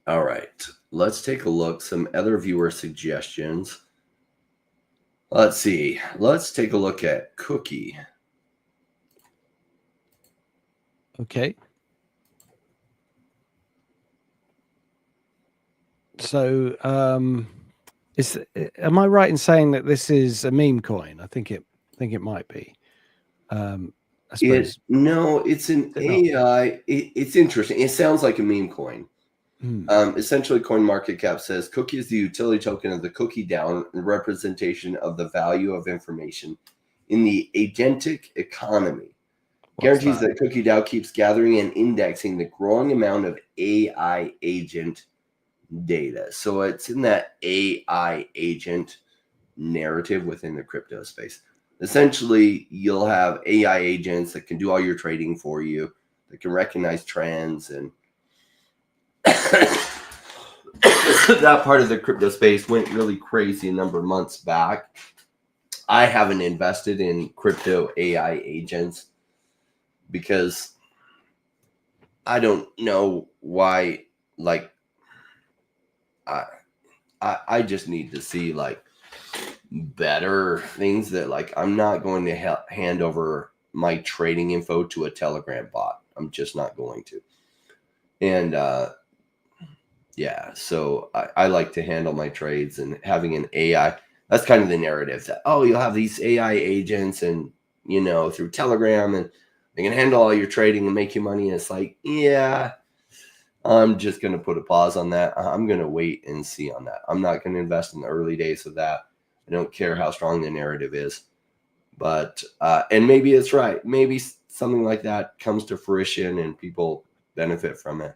Speaker 1: All right, let's take a look. Some other viewer suggestions. Let's see. Let's take a look at Cookie.
Speaker 2: Okay. So, am I right in saying that this is a meme coin? I think it might be. I suppose.
Speaker 1: No, it's an AI. It's interesting. It sounds like a meme coin. Essentially, CoinMarketCap says Cookie is the utility token of the Cookie DAO and representation of the value of information in the agentic economy. Guarantees that Cookie DAO keeps gathering and indexing the growing amount of AI agent data. So it's in that AI agent narrative within the crypto space. Essentially, you'll have AI agents that can do all your trading for you, that can recognize trends, and that part of the crypto space went really crazy a number of months back. I haven't invested in crypto AI agents because I don't know why. Like, I just need to see like better things that, like, I'm not going to hand over my trading info to a Telegram bot. I'm just not going to. And yeah, so I like to handle my trades, and having an AI, that's kind of the narrative that, oh, you'll have these AI agents and, through Telegram, and they can handle all your trading and make you money. And it's like, yeah, I'm just going to put a pause on that. I'm going to wait and see on that. I'm not going to invest in the early days of that. I don't care how strong the narrative is. But and maybe it's right. Maybe something like that comes to fruition and people benefit from it.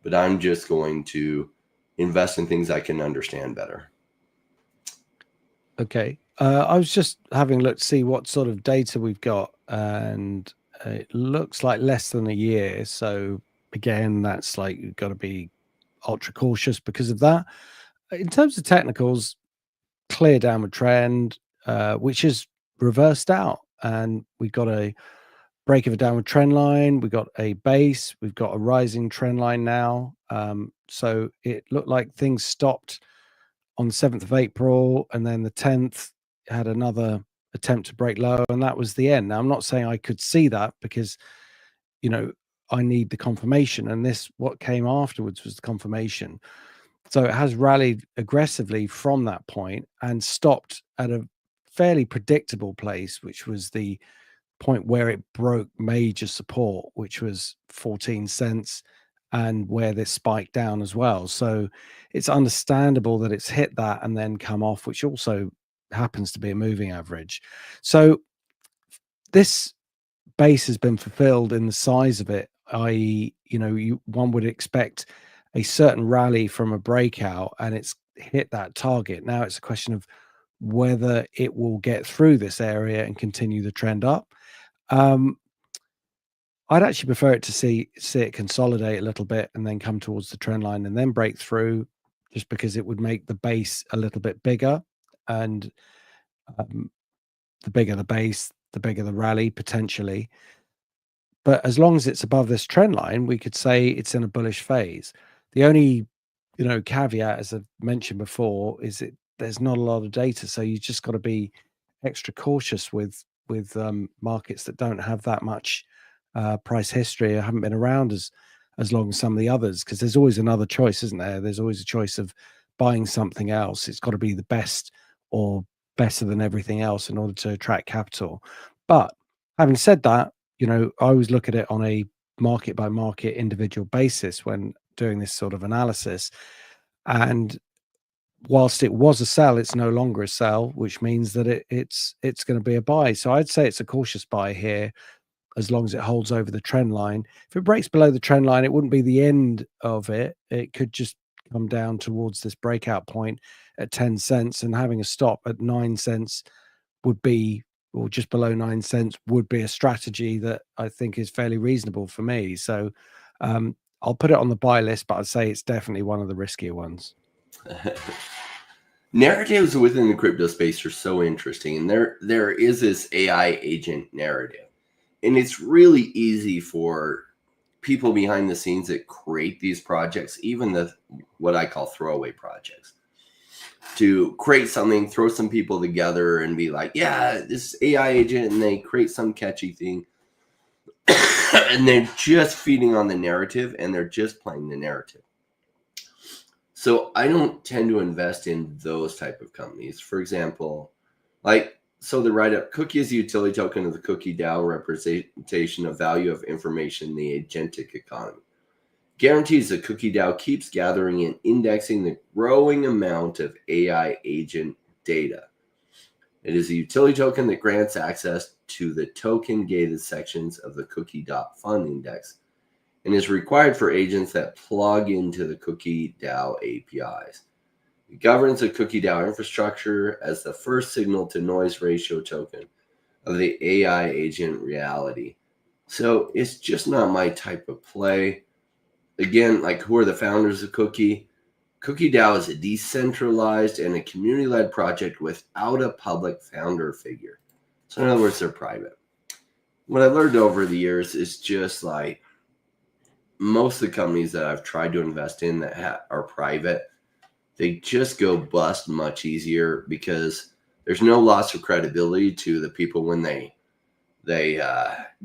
Speaker 1: But I'm just going to invest in things I can understand better.
Speaker 2: Okay. I was just having a look to see what sort of data we've got, and it looks like less than a year. So again, that's like you've got to be ultra cautious because of that. In terms of technicals, clear downward trend, which is reversed out, and we've got a break of a downward trend line. We've got a base. We've got a rising trend line now. So it looked like things stopped on the 7th of April, and then the 10th had another attempt to break low, and that was the end. Now, I'm not saying I could see that because, you know, I need the confirmation, and this, what came afterwards was the confirmation. So it has rallied aggressively from that point and stopped at a fairly predictable place, which was the point where it broke major support, which was 14 cents, and where this spiked down as well. So it's understandable that it's hit that and then come off, which also happens to be a moving average. So this base has been fulfilled in the size of it, i.e., one would expect a certain rally from a breakout, and it's hit that target. Now it's a question of whether it will get through this area and continue the trend up. Um, I'd actually prefer it to see it consolidate a little bit and then come towards the trend line and then break through, just because it would make the base a little bit bigger. And um, the bigger the base, the bigger the rally potentially. But as long as it's above this trend line, we could say it's in a bullish phase. The only, caveat, as I've mentioned before, is that there's not a lot of data, so you just got to be extra cautious with markets that don't have that much price history or haven't been around as long as some of the others, because there's always another choice, isn't there? There's always a choice of buying something else. It's got to be the best or better than everything else in order to attract capital. But having said that, I always look at it on a market by market individual basis when doing this sort of analysis. And whilst it was a sell, it's no longer a sell, which means that it's going to be a buy. So I'd say it's a cautious buy here, as long as it holds over the trend line. If it breaks below the trend line, it wouldn't be the end of it. It could just come down towards this breakout point at 10 cents, and having a stop at 9 cents would be, or just below 9 cents would be, a strategy that I think is fairly reasonable for me. So I'll put it on the buy list, but I'd say it's definitely one of the riskier ones.
Speaker 1: Narratives within the crypto space are so interesting, and there is this AI agent narrative, and it's really easy for people behind the scenes that create these projects, even the what I call throwaway projects, to create something, throw some people together and be like, yeah, this AI agent, and they create some catchy thing and they're just feeding on the narrative, and they're just playing the narrative. So I don't tend to invest in those type of companies. For example, so the write-up, Cookie is a utility token of the Cookie DAO representation of value of information in the agentic economy. Guarantees the Cookie DAO keeps gathering and indexing the growing amount of AI agent data. It is a utility token that grants access to the token-gated sections of the Cookie.fund index and is required for agents that plug into the Cookie DAO APIs. It governs the Cookie DAO infrastructure as the first signal-to-noise ratio token of the AI agent reality. So it's just not my type of play. Again, who are the founders of Cookie? Cookie DAO is a decentralized and a community-led project without a public founder figure. So in other words, they're private. What I've learned over the years is just most of the companies that I've tried to invest in that are private, they just go bust much easier because there's no loss of credibility to the people when they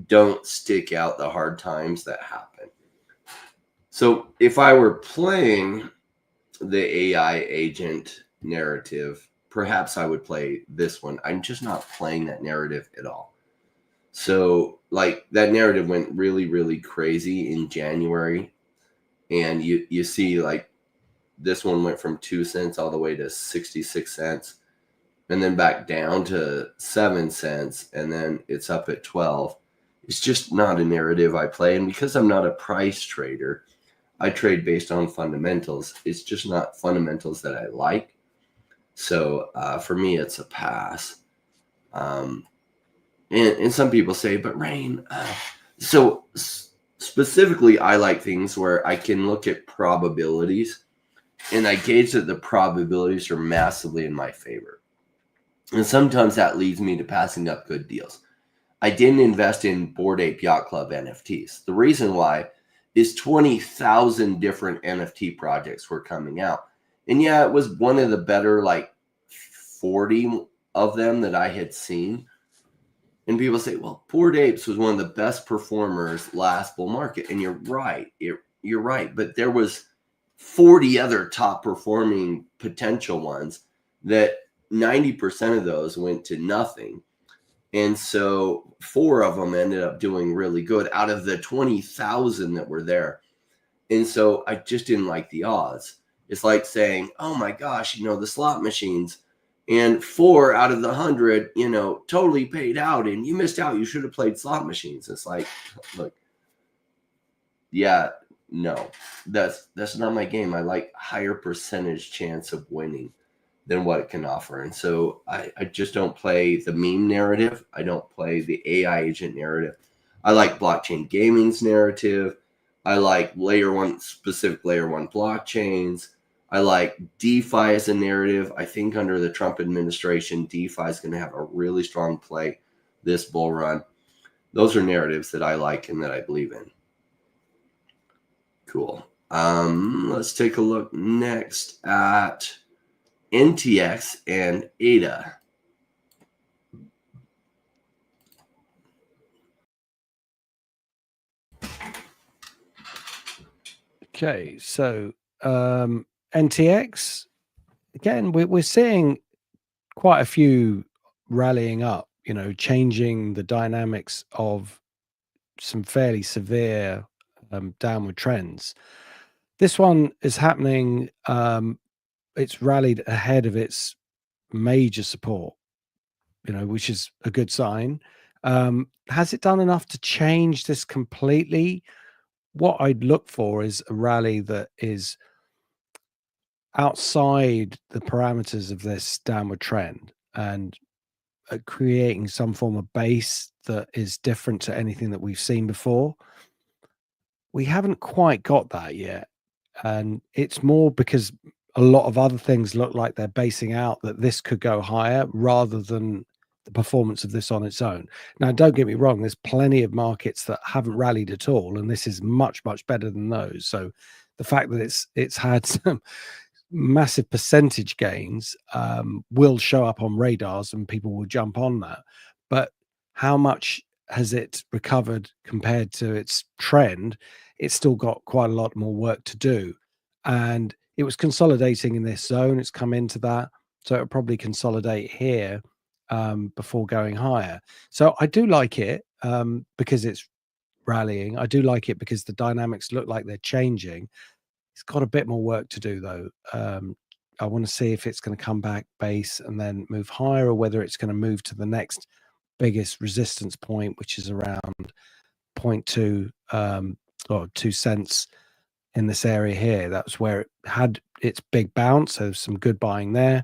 Speaker 1: don't stick out the hard times that happen. So if I were playing the AI agent narrative, perhaps I would play this one. I'm just not playing that narrative at all. So that narrative went really, really crazy in January. And you see this one went from 2 cents all the way to 66 cents. and then back down to 7 cents, and then it's up at 12. It's just not a narrative I play. And because I'm not a price trader, I trade based on fundamentals. It's just not fundamentals that I like. So for me, it's a pass. And some people say, but Rain, so specifically, I like things where I can look at probabilities, and I gauge that the probabilities are massively in my favor. And sometimes that leads me to passing up good deals. I didn't invest in Bored Ape Yacht Club NFTs. The reason why is 20,000 different NFT projects were coming out. And yeah, it was one of the better, like 40 of them that I had seen. And people say, well, Bored Apes was one of the best performers last bull market. And you're right. You're right. But there was 40 other top performing potential ones that 90% of those went to nothing. And so 4 of them ended up doing really good out of the 20,000 that were there. And so I just didn't like the odds. It's like saying, oh my gosh, the slot machines, and 4 out of the 100, totally paid out, and you missed out. You should have played slot machines. It's like, look, yeah, no, that's not my game. I like higher percentage chance of winning than what it can offer. And so I just don't play the meme narrative. I don't play the AI agent narrative. I like blockchain gaming's narrative. I like specific layer 1 blockchains. I like DeFi as a narrative. I think under the Trump administration, DeFi is going to have a really strong play this bull run. Those are narratives that I like and that I believe in. Cool. Let's take a look next at NTX and ADA.
Speaker 2: Okay, so NTX, again, we're seeing quite a few rallying up, changing the dynamics of some fairly severe downward trends. This one is happening. It's rallied ahead of its major support, which is a good sign. Has it done enough to change this completely? What I'd look for is a rally that is outside the parameters of this downward trend and creating some form of base that is different to anything that we've seen before. We haven't quite got that yet. And it's more because a lot of other things look like they're basing out that this could go higher rather than the performance of this on its own. Now, don't get me wrong, there's plenty of markets that haven't rallied at all, and this is much, much better than those. So the fact that it's had some massive percentage gains will show up on radars and people will jump on that. But how much has it recovered compared to its trend? It's still got quite a lot more work to do. And it was consolidating in this zone. It's come into that. So it'll probably consolidate here before going higher. So I do like it because it's rallying. I do like it because the dynamics look like they're changing. It's got a bit more work to do, though. I want to see if it's going to come back base and then move higher, or whether it's going to move to the next biggest resistance point, which is around 0.2 or 2 cents in this area here. That's where it had its big bounce. So some good buying there.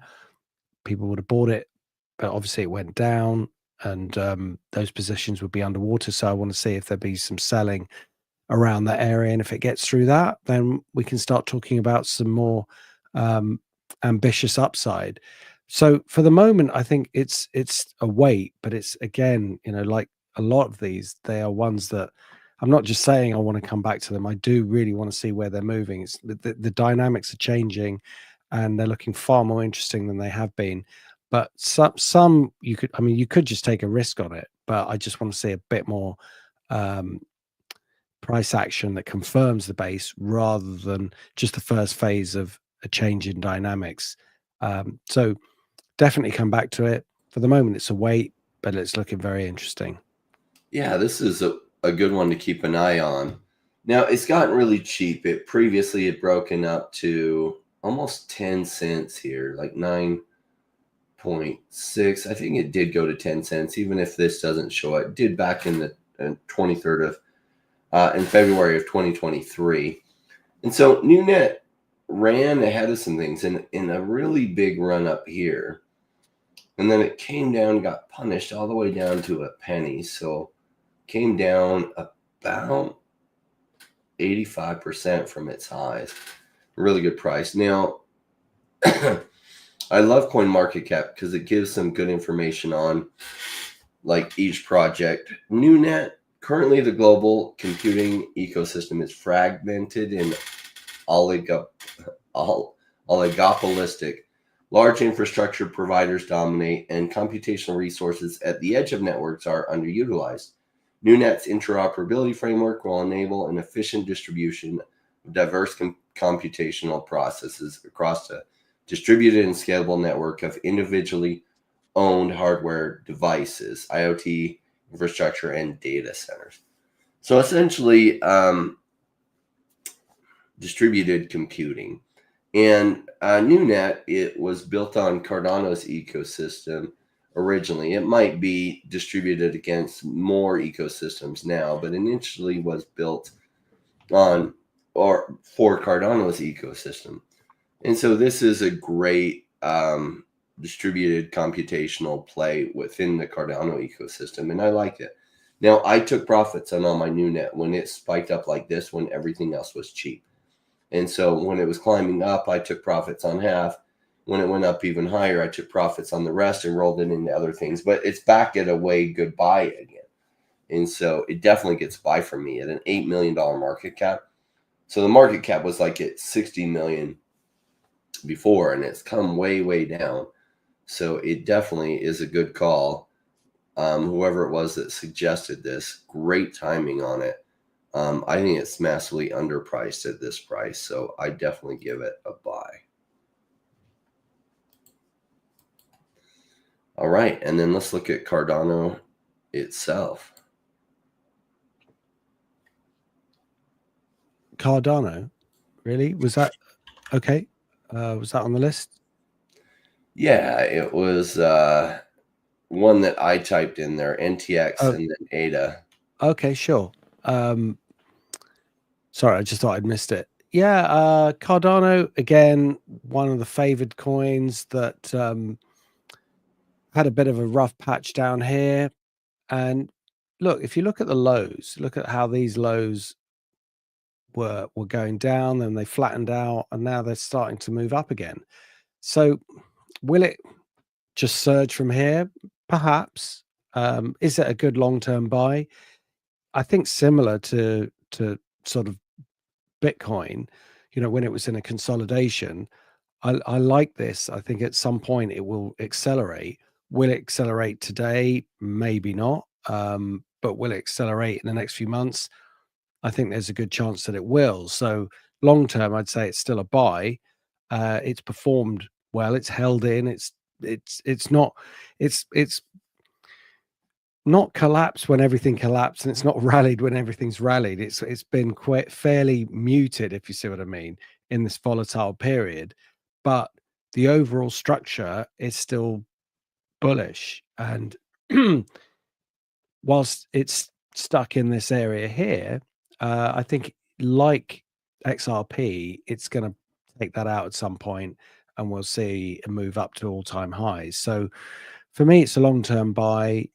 Speaker 2: People would have bought it, but obviously it went down, and those positions would be underwater. So I want to see if there'll be some selling around that area, and if it gets through that, then we can start talking about some more ambitious upside. So for the moment, I think it's a wait, but it's, again, like a lot of these, they are ones that I'm not just saying I want to come back to them. I do really want to see where they're moving. It's the dynamics are changing, and they're looking far more interesting than they have been. But some you could just take a risk on it, but I just want to see a bit more price action that confirms the base rather than just the first phase of a change in dynamics. So definitely come back to it. For the moment, it's a wait, but it's looking very interesting.
Speaker 1: Yeah, this is a good one to keep an eye on. Now, it's gotten really cheap. It previously had broken up to almost 10 cents here, like 9 9.6. I think it did go to 10 cents, even if this doesn't show it. It did back in the 23rd of in February of 2023. And so NewNet ran ahead of some things in a really big run up here. And then it came down, got punished all the way down to a penny. So came down about 85% from its highs. Really good price. Now, I love CoinMarketCap because it gives some good information on like each project. NewNet, currently the global computing ecosystem is fragmented and oligopolistic. Large infrastructure providers dominate, and computational resources at the edge of networks are underutilized. NewNet's interoperability framework will enable an efficient distribution of diverse computational processes across a distributed and scalable network of individually owned hardware devices, IoT infrastructure, and data centers. So essentially, distributed computing. And NewNet, it was built on Cardano's ecosystem originally. It might be distributed against more ecosystems now, but initially was built on or for Cardano's ecosystem. And so this is a great distributed computational play within the Cardano ecosystem, and I like it. Now, I took profits on all my NewNet when it spiked up like this, when everything else was cheap. And so when it was climbing up, I took profits on half. When it went up even higher, I took profits on the rest and rolled it into other things. But it's back at a way good buy again. And so it definitely gets buy from me at an $8 million market cap. So the market cap was like at 60 million before, and it's come way, way down. So it definitely is a good call. Whoever it was that suggested this, great timing on it. I think it's massively underpriced at this price, so I definitely give it a buy. All right, and then let's look at Cardano itself.
Speaker 2: Cardano, really? Was that okay? Was that on the list?
Speaker 1: Yeah, it was one that I typed in there, NTX and then ADA.
Speaker 2: Okay, sure. Sorry, I just thought I'd missed it. Yeah, Cardano, again, one of the favored coins that had a bit of a rough patch down here. And look, if you look at the lows, look at how these lows were going down, and they flattened out, and now they're starting to move up again. So will it just surge from here? Perhaps. Is it a good long-term buy? I think similar to sort of Bitcoin, when it was in a consolidation, I like this. I think at some point it will accelerate. Will it accelerate today? Maybe not. But will it accelerate in the next few months? I think there's a good chance that it will. So long term, I'd say it's still a buy. It's performed well. It's held in. It's not collapsed when everything collapsed, and it's not rallied when everything's rallied. It's been quite fairly muted, if you see what I mean, in this volatile period. But the overall structure is still bullish. And whilst it's stuck in this area here, I think like XRP, it's going to take that out at some point, and we'll see a move up to all-time highs. So for me, it's a long-term buy,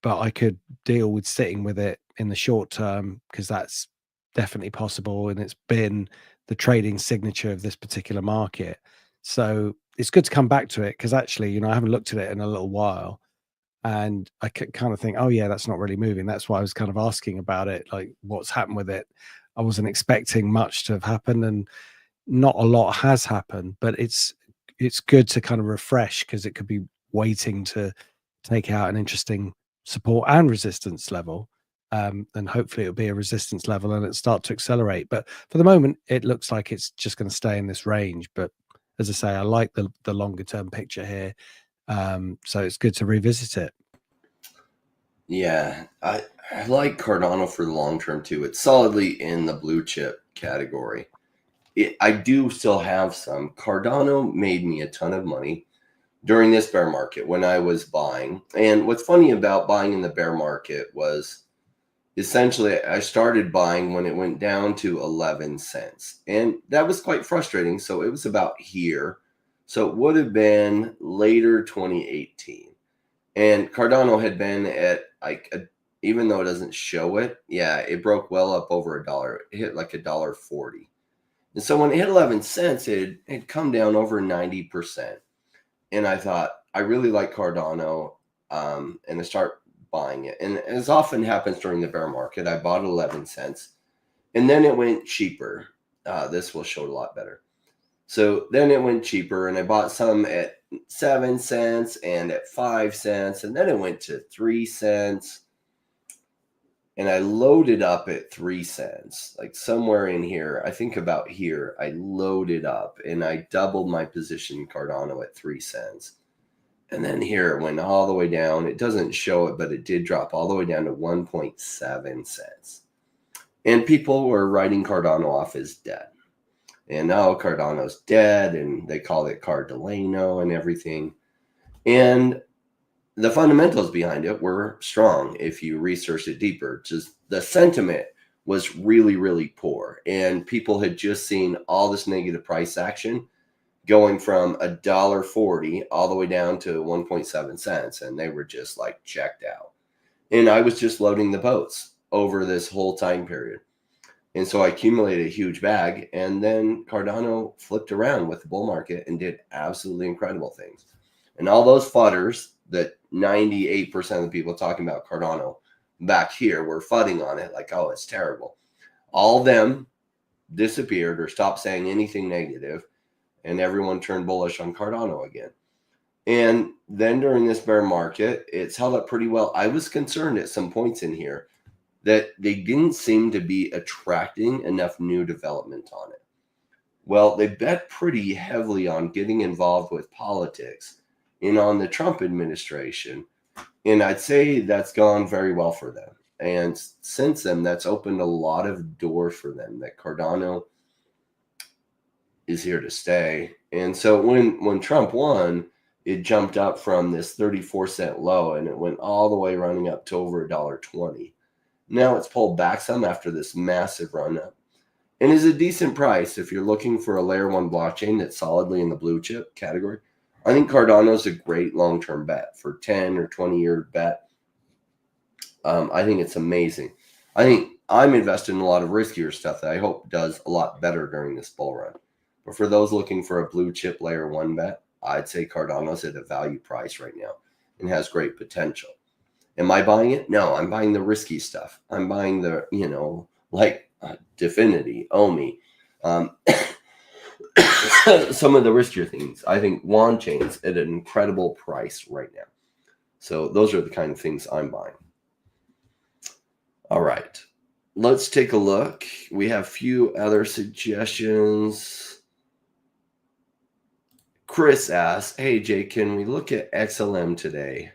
Speaker 2: but I could deal with sitting with it in the short term because that's definitely possible, and it's been the trading signature of this particular market. So it's good to come back to it because actually, I haven't looked at it in a little while, and I kind of think, oh yeah, that's not really moving. That's why I was kind of asking about it, like what's happened with it. I wasn't expecting much to have happened, and not a lot has happened, but it's good to kind of refresh because it could be waiting to take out an interesting support and resistance level, and hopefully it'll be a resistance level and it start to accelerate. But for the moment, it looks like it's just going to stay in this range. But as I say, I like the longer term picture here, so it's good to revisit it.
Speaker 1: Yeah, I like Cardano for the long term too. It's solidly in the blue chip category. I do still have some. Cardano made me a ton of money during this bear market when I was buying. And what's funny about buying in the bear market was essentially I started buying when it went down to 11 cents. And that was quite frustrating. So it was about here. So it would have been later 2018. And Cardano had been at like even though it doesn't show it, yeah, it broke well up over $1. It hit like $1.40. And so when it hit 11 cents, it had come down over 90%. And I thought, I really like Cardano, and I start buying it. And as often happens during the bear market, I bought 11 cents, and then it went cheaper. This will show it a lot better. So then it went cheaper, and I bought some at 7 cents and at 5 cents, and then it went to 3 cents. And I loaded up at 3 cents, like somewhere in here. I think about here, I loaded up and I doubled my position in Cardano at 3 cents. And then here it went all the way down. It doesn't show it, but it did drop all the way down to 1.7 cents. And people were writing Cardano off as dead. And now Cardano's dead, and they call it Cardaleno and everything. And the fundamentals behind it were strong if you research it deeper. Just the sentiment was really, really poor. And people had just seen all this negative price action going from $1.40 all the way down to 1.7 cents. And they were just like checked out. And I was just loading the boats over this whole time period. And so I accumulated a huge bag. And then Cardano flipped around with the bull market and did absolutely incredible things. And all those fudders that 98% of the people talking about Cardano back here were fudding on it like, oh, it's terrible. All of them disappeared or stopped saying anything negative, and everyone turned bullish on Cardano again. And then during this bear market, it's held up pretty well. I was concerned at some points in here that they didn't seem to be attracting enough new development on it. Well, they bet pretty heavily on getting involved with politics and on the Trump administration. And I'd say that's gone very well for them. And since then, that's opened a lot of doors for them, that Cardano is here to stay. And so when Trump won, it jumped up from this 34-cent low, and it went all the way running up to over $1.20. Now it's pulled back some after this massive run up, and is a decent price if you're looking for a layer 1 blockchain that's solidly in the blue chip category. I think Cardano is a great long-term bet for 10 or 20-year bet. I think it's amazing. I think I'm invested in a lot of riskier stuff that I hope does a lot better during this bull run. But for those looking for a blue chip layer 1 bet, I'd say Cardano's at a value price right now and has great potential. Am I buying it? No, I'm buying the risky stuff. I'm buying the, like Definity, Omi, some of the riskier things. I think WAN chains at an incredible price right now. So those are the kind of things I'm buying. All right, let's take a look. We have a few other suggestions. Chris asks, hey, Jay, can we look at XLM today?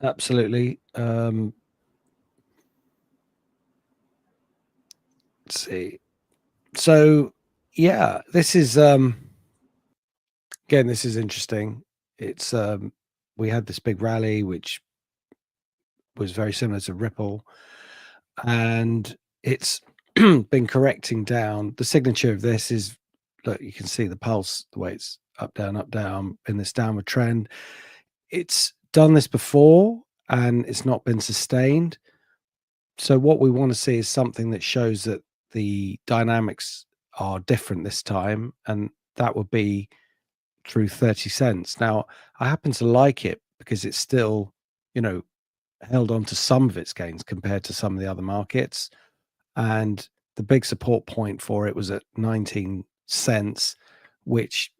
Speaker 2: Absolutely. Let's see. So, yeah, this is again, this is interesting. It's we had this big rally which was very similar to Ripple, and it's been correcting down. The signature of this is, look, you can see the pulse, the way it's up down in this downward trend. It's done this before and it's not been sustained. So what we want to see is something that shows that the dynamics are different this time, and that would be through 30 cents. Now, I happen to like it because it's still, held on to some of its gains compared to some of the other markets. And the big support point for it was at 19 cents, which,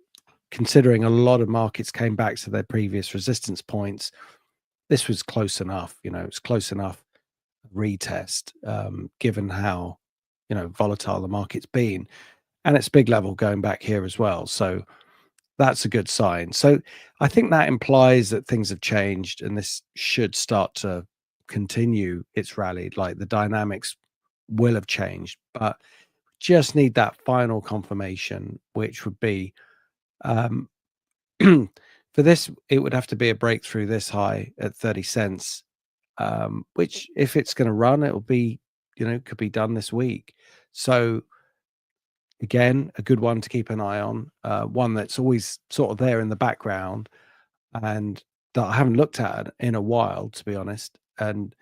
Speaker 2: considering a lot of markets came back to their previous resistance points, this was close enough. It's close enough retest, given how volatile the market's been, and it's big level going back here as well. So that's a good sign. So I think that implies that things have changed, and this should start to continue its rally. Like, the dynamics will have changed, but just need that final confirmation, which would be for this, it would have to be a breakthrough this high at 30 cents, which if it's going to run, it'll be, could be done this week. So again, a good one to keep an eye on, one that's always sort of there in the background and that I haven't looked at in a while, to be honest. And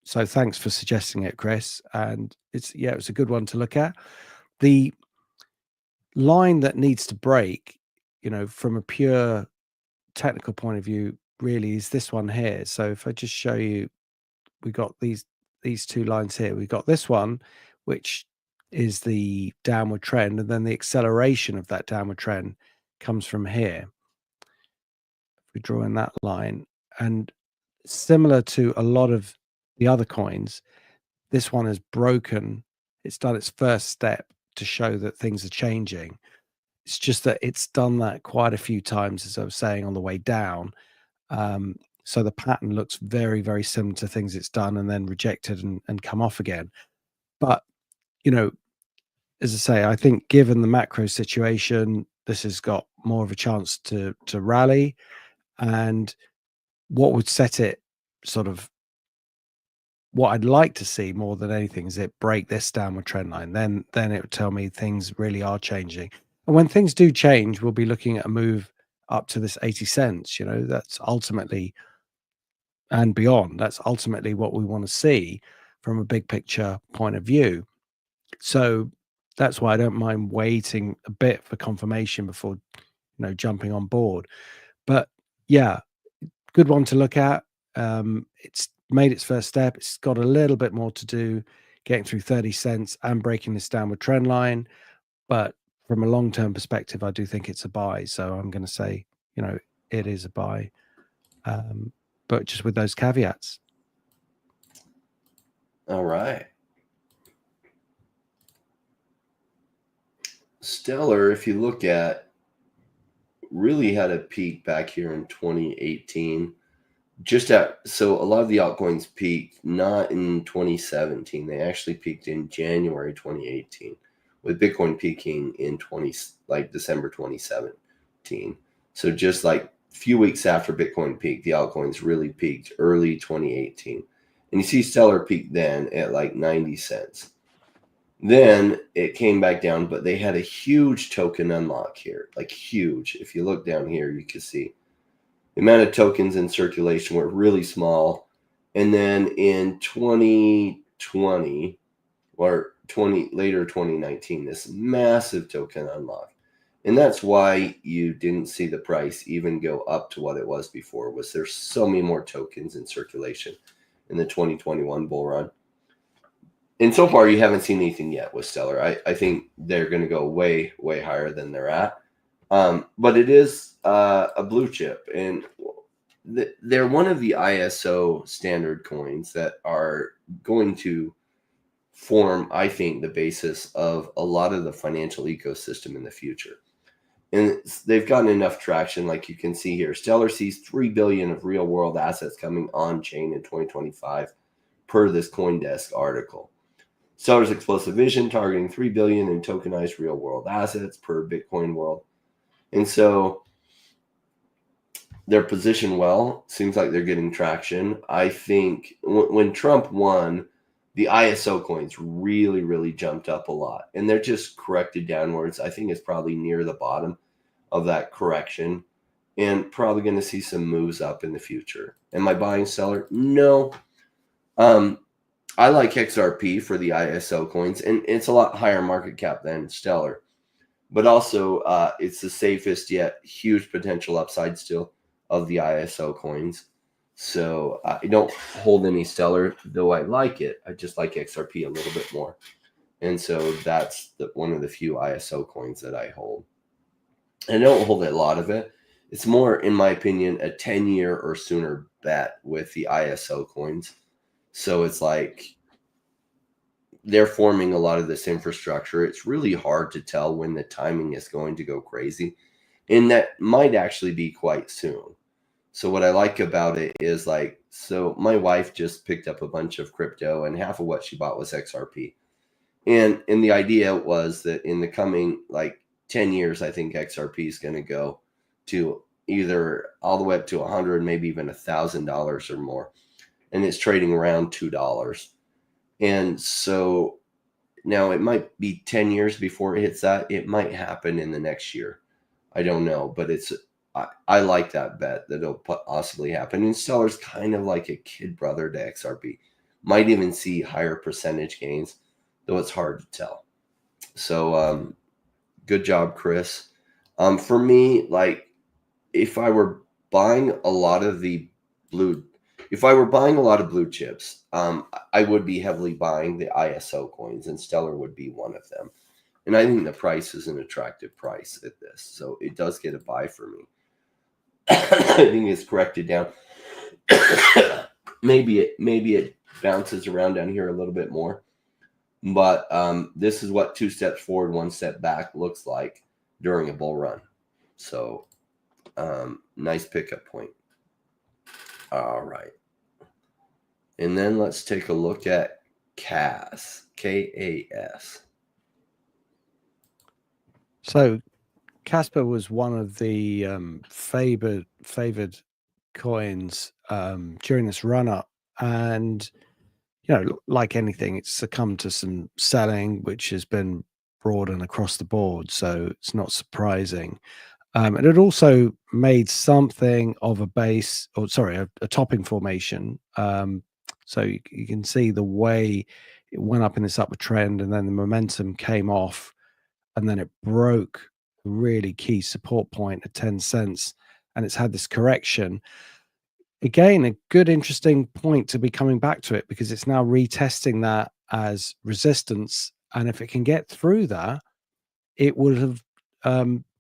Speaker 2: so thanks for suggesting it, Chris. And it's a good one to look at. The line that needs to break, from a pure technical point of view, really is this one here. So if I just show you, we got these two lines here. We got this one, which is the downward trend, and then the acceleration of that downward trend comes from here. If we draw in that line, and similar to a lot of the other coins, this one has broken. It's done its first step to show that things are changing. It's just that it's done that quite a few times, as I was saying, on the way down. So the pattern looks very, very similar to things it's done and then rejected and come off again. But, as I say, I think given the macro situation, this has got more of a chance to rally. And what would set it sort of, what I'd like to see more than anything is it break this downward trend line. Then it would tell me things really are changing. And when things do change, we'll be looking at a move up to this 80 cents. That's ultimately, and beyond, that's ultimately what we want to see from a big picture point of view. So that's why I don't mind waiting a bit for confirmation before, jumping on board. But yeah, good one to look at. It's made its first step. It's got a little bit more to do getting through 30 cents and breaking this downward trend line. But from a long-term perspective, I do think it's a buy. So I'm going to say, it is a buy. But just with those caveats.
Speaker 1: All right. Stellar, if you look at, really had a peak back here in 2018. So a lot of the altcoins peaked not in 2017. They actually peaked in January 2018, with Bitcoin peaking in December 2017. So just like a few weeks after Bitcoin peaked, the altcoins really peaked early 2018. And you see Stellar peak then at like 90 cents. Then it came back down, but they had a huge token unlock here, like huge. If you look down here, you can see the amount of tokens in circulation were really small. And then in 2020 or later 2019, this massive token unlock. And that's why you didn't see the price even go up to what it was before, was there's so many more tokens in circulation in the 2021 bull run. And so far, you haven't seen anything yet with Stellar. I think they're going to go way, way higher than they're at. But it is a blue chip. And they're one of the ISO standard coins that are going to form, I think, the basis of a lot of the financial ecosystem in the future. And they've gotten enough traction, like you can see here. Stellar sees $3 billion of real-world assets coming on-chain in 2025, per this CoinDesk article. Stellar's explosive vision targeting $3 billion in tokenized real-world assets per Bitcoin world. And so they're positioned well. Seems like they're getting traction. I think when Trump won, the ISO coins really, really jumped up a lot. And they're just corrected downwards. I think it's probably near the bottom of that correction. And probably going to see some moves up in the future. Am I buying Stellar? No. I like XRP for the ISO coins, and it's a lot higher market cap than Stellar. But also, it's the safest yet huge potential upside still of the ISO coins. So I don't hold any Stellar, though I like it. I just like XRP a little bit more. And so that's one of the few ISO coins that I hold. And I don't hold a lot of it. It's more, in my opinion, a 10-year or sooner bet with the ISO coins. So it's like they're forming a lot of this infrastructure. It's really hard to tell when the timing is going to go crazy. And that might actually be quite soon. So what I like about it is so my wife just picked up a bunch of crypto, and half of what she bought was XRP. And the idea was that in the coming like 10 years, I think XRP is going to go to either all the way up to 100, maybe even $1,000 or more. And it's trading around $2. And so now it might be 10 years before it hits that. It might happen in the next year. I don't know, but I like that bet that it'll possibly happen. And Stellar's kind of like a kid brother to XRP. Might even see higher percentage gains, though it's hard to tell. So good job, Chris. For me, like if I were buying a lot of blue chips, I would be heavily buying the ISO coins, and Stellar would be one of them. And I think the price is an attractive price at this, so it does get a buy for me. I think it's corrected down. maybe it bounces around down here a little bit more, but this is what 2 steps forward, 1 step back looks like during a bull run. So nice pickup point. All right, and then let's take a look at KAS.
Speaker 2: So KASPA was one of the favored coins during this run up, and like anything, it's succumbed to some selling, which has been broad and across the board. So it's not surprising. And it also made something of a base, or sorry, a topping formation. So you can see the way it went up in this upward trend, and then the momentum came off, and then it broke a really key support point at 10 cents, and it's had this correction. Again, a good, interesting point to be coming back to it, because it's now retesting that as resistance. And if it can get through that, it would have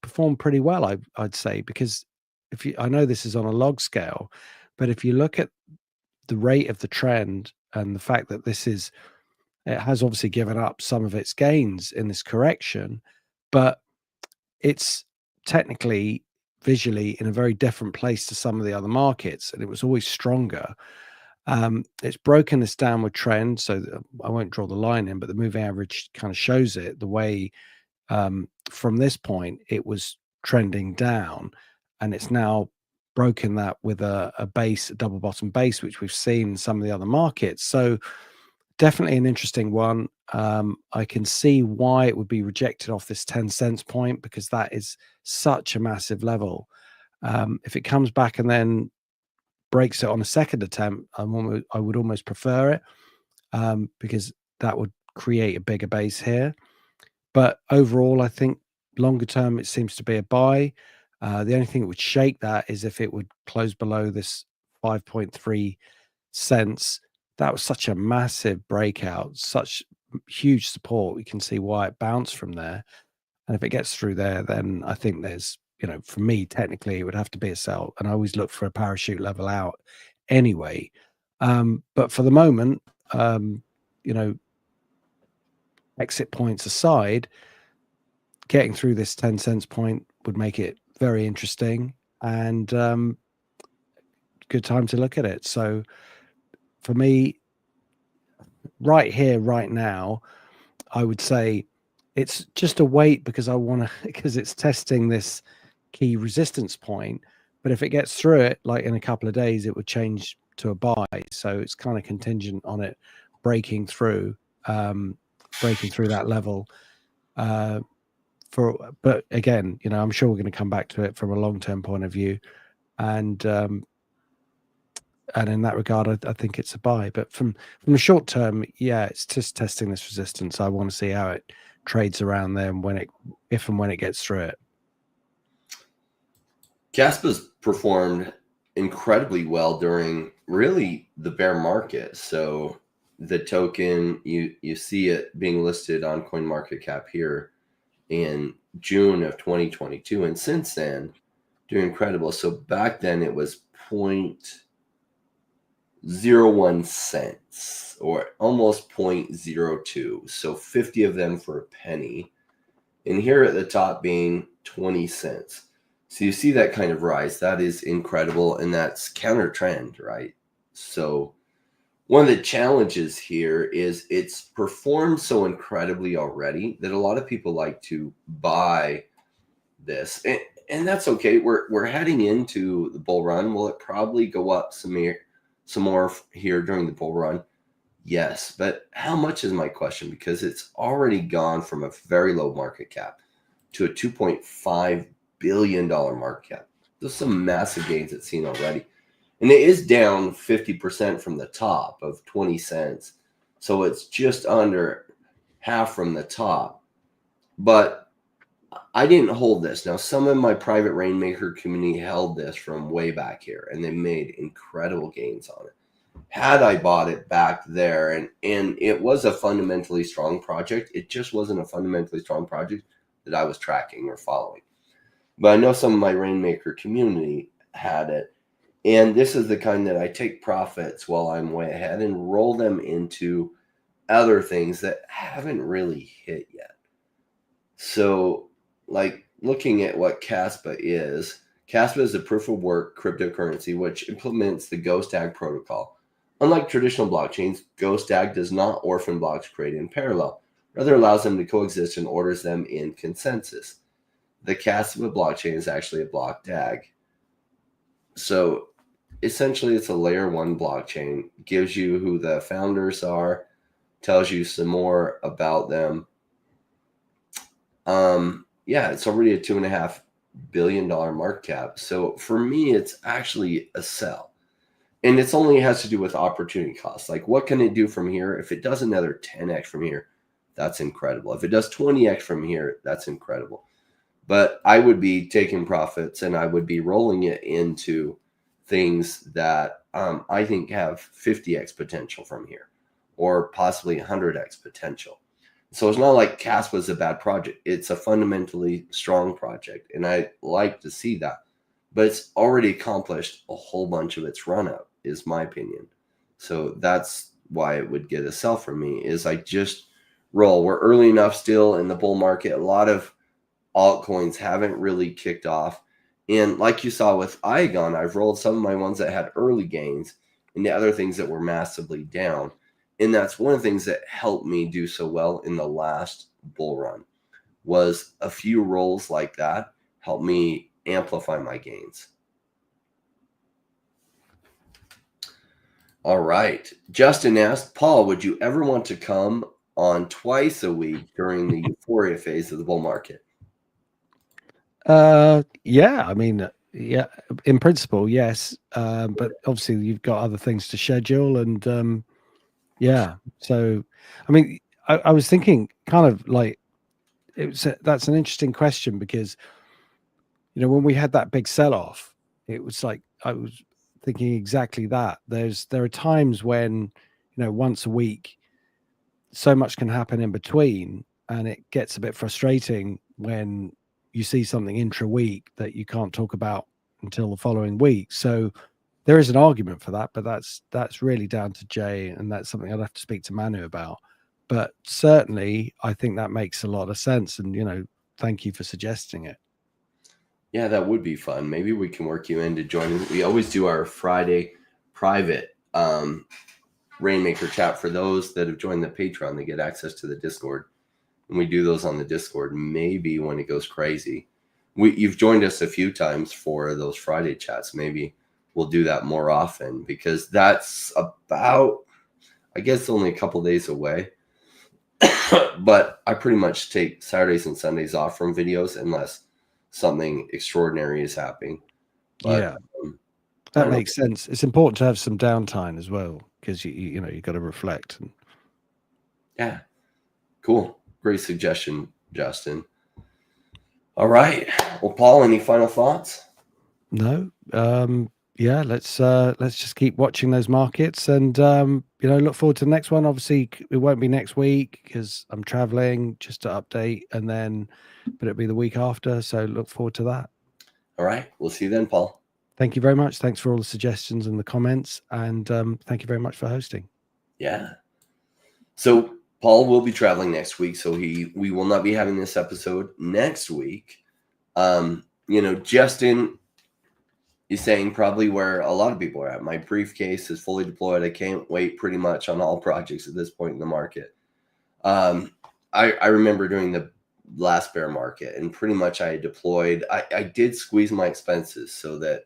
Speaker 2: performed pretty well, I'd say, because I know this is on a log scale, but if you look at the rate of the trend and the fact that it has obviously given up some of its gains in this correction, but it's technically visually in a very different place to some of the other markets, and it was always stronger. It's broken this downward trend, so I won't draw the line in, but the moving average kind of shows it the way. From this point, it was trending down, and it's now broken that with a base, a double bottom base, which we've seen in some of the other markets. So definitely an interesting one. I can see why it would be rejected off this 10 cents point, because that is such a massive level. If it comes back and then breaks it on a second attempt, I would almost prefer it, because that would create a bigger base here. But overall, I think longer term, it seems to be a buy. The only thing that would shake that is if it would close below this 5.3 cents. That was such a massive breakout, such huge support. We can see why it bounced from there. And if it gets through there, then I think there's, for me, technically, it would have to be a sell. And I always look for a parachute level out anyway. But for the moment, exit points aside, getting through this 10 cents point would make it very interesting, and good time to look at it. So for me, right here, right now, I would say it's just a wait, because because it's testing this key resistance point. But if it gets through it, like in a couple of days, it would change to a buy. So it's kind of contingent on it breaking through that level. But again, I'm sure we're going to come back to it from a long-term point of view, and in that regard, I think it's a buy. But from the short term, yeah, it's just testing this resistance. I want to see how it trades around there, and if and when it gets through it.
Speaker 1: KASPA's performed incredibly well during really the bear market. So the token, you see it being listed on CoinMarketCap here in June of 2022, and since then doing incredible. So back then it was 0.01 cents, or almost 0.02, so 50 of them for a penny, and here at the top being 20 cents. So you see that kind of rise. That is incredible, and that's counter trend, right? So One of the challenges here is it's performed so incredibly already that a lot of people like to buy this, and that's okay. We're heading into the bull run. Will it probably go up some more here during the bull run? Yes, but how much is my question, because it's already gone from a very low market cap to a $2.5 billion market cap. There's some massive gains it's seen already. And it is down 50% from the top of 20 cents. So it's just under half from the top. But I didn't hold this. Now, some of my private Rainmaker community held this from way back here, and they made incredible gains on it. Had I bought it back there, and it was a fundamentally strong project, it just wasn't a fundamentally strong project that I was tracking or following. But I know some of my Rainmaker community had it. And this is the kind that I take profits while I'm way ahead and roll them into other things that haven't really hit yet. So, like looking at what KASPA is a proof of work cryptocurrency which implements the GhostTag protocol. Unlike traditional blockchains, GhostTag does not orphan blocks created in parallel, rather allows them to coexist and orders them in consensus. The KASPA blockchain is actually a block tag. So essentially, it's a layer 1 blockchain, gives you who the founders are, tells you some more about them. Yeah, it's already a $2.5 billion market cap. So for me, it's actually a sell. And it's only has to do with opportunity cost. Like, what can it do from here? If it does another 10x from here, that's incredible. If it does 20x from here, that's incredible. But I would be taking profits and I would be rolling it into things that I think have 50x potential from here, or possibly 100x potential. So it's not like KASPA is a bad project. It's a fundamentally strong project, and I like to see that. But it's already accomplished a whole bunch of its run up, is my opinion. So that's why it would get a sell from me, is I just roll. We're early enough still in the bull market. A lot of altcoins haven't really kicked off. And like you saw with Igon, I've rolled some of my ones that had early gains and the other things that were massively down. And that's one of the things that helped me do so well in the last bull run, was a few rolls like that helped me amplify my gains. All right. Justin asked, Paul, would you ever want to come on twice a week during the euphoria phase of the bull market?
Speaker 2: Yeah, I mean, yeah, in principle, yes. But obviously you've got other things to schedule, and yeah. So, I mean, I was thinking kind of like that's an interesting question, because, you know, when we had that big sell-off, it was like I was thinking exactly that. There are times when, you know, once a week, so much can happen in between, and it gets a bit frustrating when you see something intra-week that you can't talk about until the following week. So there is an argument for that, but that's really down to Jay, and that's something I'd have to speak to Manu about. But certainly, I think that makes a lot of sense, and, you know, thank you for suggesting it.
Speaker 1: Yeah, that would be fun. Maybe we can work you into joining. We always do our Friday private Rainmaker chat. For those that have joined the Patreon, they get access to the Discord. And we do those on the Discord. Maybe when it goes crazy. You've joined us a few times for those Friday chats. Maybe we'll do that more often, because that's about, I guess, only a couple days away. But I pretty much take Saturdays and Sundays off from videos unless something extraordinary is happening. But,
Speaker 2: yeah, that makes sense. It's important to have some downtime as well, because you know, you've got to reflect. And
Speaker 1: yeah, cool, great suggestion, Justin. All right, well, Paul, any final thoughts?
Speaker 2: No, yeah, let's just keep watching those markets, and you know, look forward to the next one. Obviously, it won't be next week because I'm traveling, just to update, and then, but it'll be the week after. So look forward to that.
Speaker 1: All right, we'll see you then, Paul.
Speaker 2: Thank you very much. Thanks for all the suggestions and the comments, and thank you very much for hosting.
Speaker 1: Yeah. So Paul will be traveling next week, so we will not be having this episode next week. You know, Justin He's saying probably where a lot of people are at. My briefcase is fully deployed. I can't wait pretty much on all projects at this point in the market. I remember during the last bear market, and pretty much I deployed. I did squeeze my expenses so that,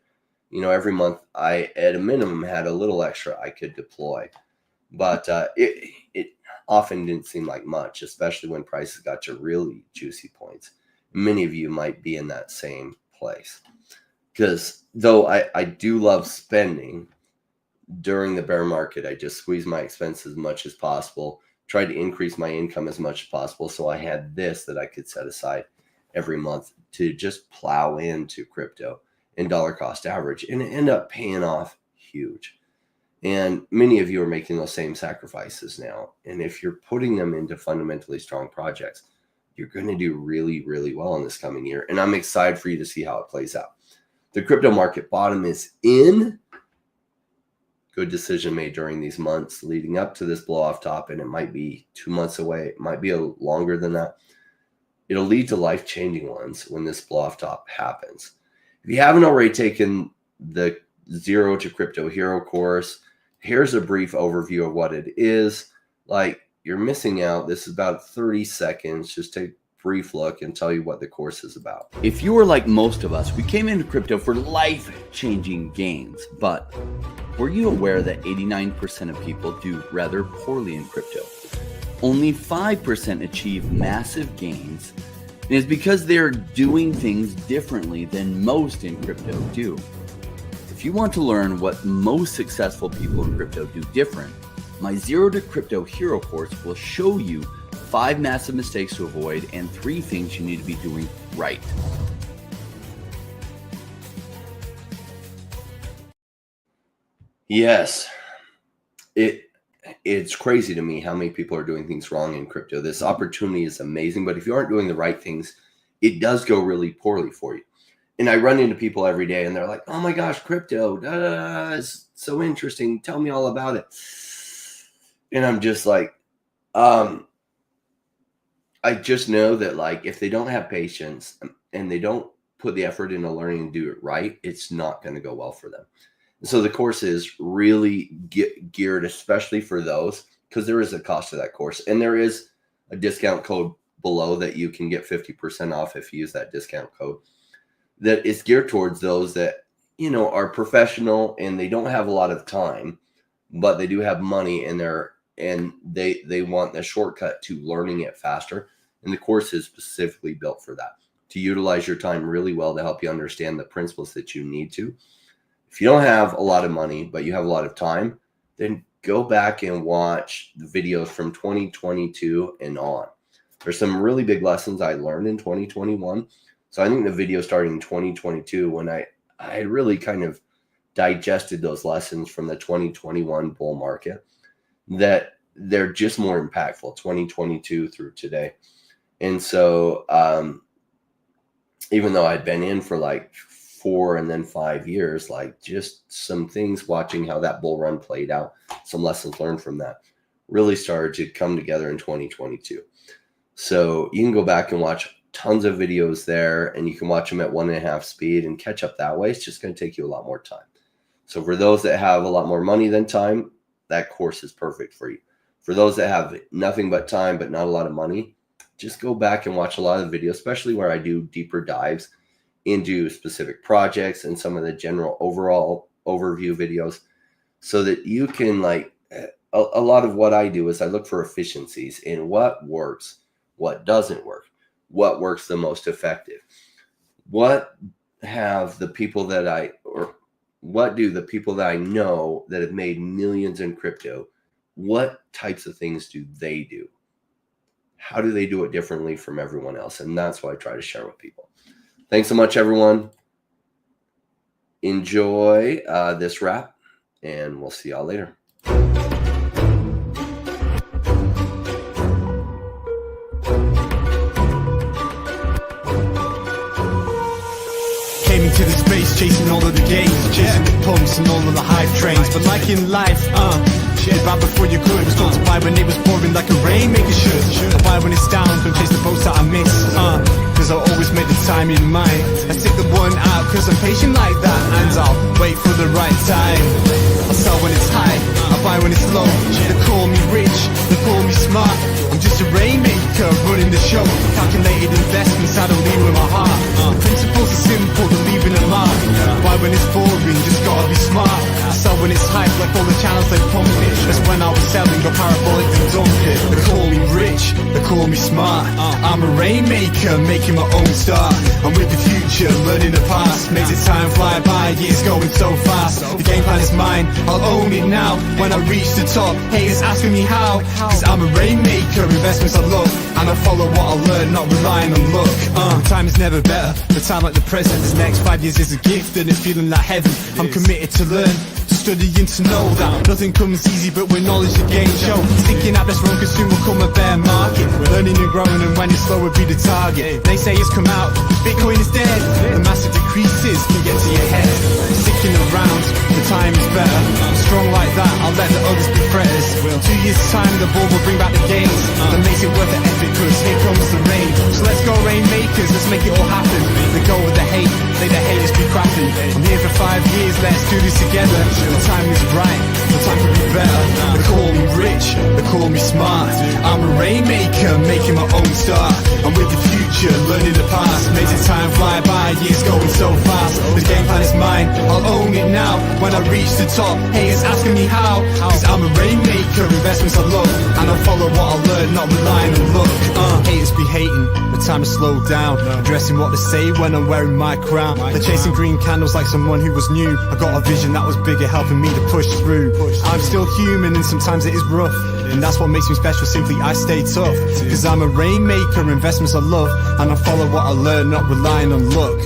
Speaker 1: you know, every month I, at a minimum, had a little extra I could deploy. But it often didn't seem like much, especially when prices got to really juicy points. Many of you might be in that same place. Because though I do love spending, during the bear market, I just squeezed my expenses as much as possible, tried to increase my income as much as possible. So I had this that I could set aside every month to just plow into crypto and dollar cost average, and it ended up paying off huge. And many of you are making those same sacrifices now. And if you're putting them into fundamentally strong projects, you're going to do really, really well in this coming year. And I'm excited for you to see how it plays out. The crypto market bottom is in. Good decision made during these months leading up to this blow off top, and it might be 2 months away. It might be longer than that. It'll lead to life-changing ones when this blow off top happens. If you haven't already taken the Zero to Crypto Hero course, here's a brief overview of what it is. Like, you're missing out. This is about 30 seconds. Just take a brief look and tell you what the course is about.
Speaker 3: If you are like most of us, we came into crypto for life-changing gains, but were you aware that 89% of people do rather poorly in crypto? Only 5% achieve massive gains, and it's because they're doing things differently than most in crypto do. If you want to learn what most successful people in crypto do different, my Zero to Crypto Hero course will show you 5 massive mistakes to avoid and 3 things you need to be doing right.
Speaker 1: Yes, it's crazy to me how many people are doing things wrong in crypto. This opportunity is amazing, but if you aren't doing the right things, it does go really poorly for you. And I run into people every day and they're like, oh my gosh, crypto, it's so interesting. Tell me all about it. And I'm just like, I just know that, like, if they don't have patience and they don't put the effort into learning and do it right, it's not going to go well for them. So the course is really geared, especially for those, because there is a cost to that course. And there is a discount code below that you can get 50% off if you use that discount code. That is geared towards those that, you know, are professional and they don't have a lot of time, but they do have money and they want the shortcut to learning it faster. And the course is specifically built for that, to utilize your time really well to help you understand the principles that you need to. If you don't have a lot of money, but you have a lot of time, then go back and watch the videos from 2022 and on. There's some really big lessons I learned in 2021. So I think the video starting in 2022, when I really kind of digested those lessons from the 2021 bull market, that they're just more impactful, 2022 through today. And so even though I'd been in for like 4 and then 5 years, like, just some things watching how that bull run played out, some lessons learned from that really started to come together in 2022. So you can go back and watch tons of videos there, and you can watch them at 1.5 speed and catch up that way. It's just going to take you a lot more time. So for those that have a lot more money than time, that course is perfect for you. For those that have nothing but time but not a lot of money, just go back and watch a lot of videos, especially where I do deeper dives into specific projects and some of the general overall overview videos, so that you can, like, a lot of what I do is I look for efficiencies in what works, what doesn't work, what works the most effective, what have the people that what do the people that I know that have made millions in crypto, what types of things do they do? How do they do it differently from everyone else? And that's what I try to share with people. Thanks so much, everyone. Enjoy this wrap, and we'll see y'all later.
Speaker 4: Came into the space chasing all of the gains, chasing the pumps and all of the hype trains. But like in life, You're bad before you're good. Was told to buy when it was pouring like a rainmaker should. I buy when it's down, don't chase the boats that I miss. Cause I always made the time in mind. I stick the one out cause I'm patient like that. And I'll wait for the right time. I sell when it's high, I buy when it's low. They call me rich, they call me smart. I'm just a rainmaker running the show. Calculated investments, I don't lead with my heart. The principles are simple, they're leaving a mark. Buy when it's boring, just gotta be smart. I sell when it's hype, like all the channels they pump it. That's when I was selling, go parabolic and dump it. They call me rich, they call me smart. I'm a rainmaker, making my own start. I'm with the future, learning the past. Makes it time fly by, years going so fast. The game plan is mine, I'll own it now. When I reach the top, haters asking me how. Cause I'm a rainmaker, investments I love. And I follow what I learn, not relying on luck. Time is never better, the time like the present. This next 5 years is a gift and it's feeling like heaven. I'm committed to learn, studying to know that nothing comes easy but with knowledge the game show. Sticking out this wrong, cause soon will come a bear market. Learning and growing and when it's slow will be the target. They say it's come out, Bitcoin is dead. The massive decreases can get to your head. Sticking around, the time is better. Strong like that, I'll let the others be fretters. 2 years time the ball will bring back the gains. That makes it worth the effort cause here comes the rain. So let's go rainmakers, let's make it all happen. They go with the hate, they the haters be crapping. I'm here for 5 years, let's do this together. The time is right, the time could be better. They call me rich, they call me smart. I'm a rainmaker, making my own start. I'm with the future, learning the past. Makes it time fly by, years going so fast. The game plan is mine, I'll own it now. When I reach the top, haters asking me how. Cause I'm a rainmaker, investments I love. And I follow what I learn, not relying on luck. Haters be hating, the time to slow down. Addressing what they say when I'm wearing my crown. They're chasing green candles like someone who was new. I got a vision that was bigger, helping me to push through. I'm still human and sometimes it is rough. And that's what makes me special, simply I stay tough. Cause I'm a rainmaker, investments I love. And I follow what I learn, not relying on luck.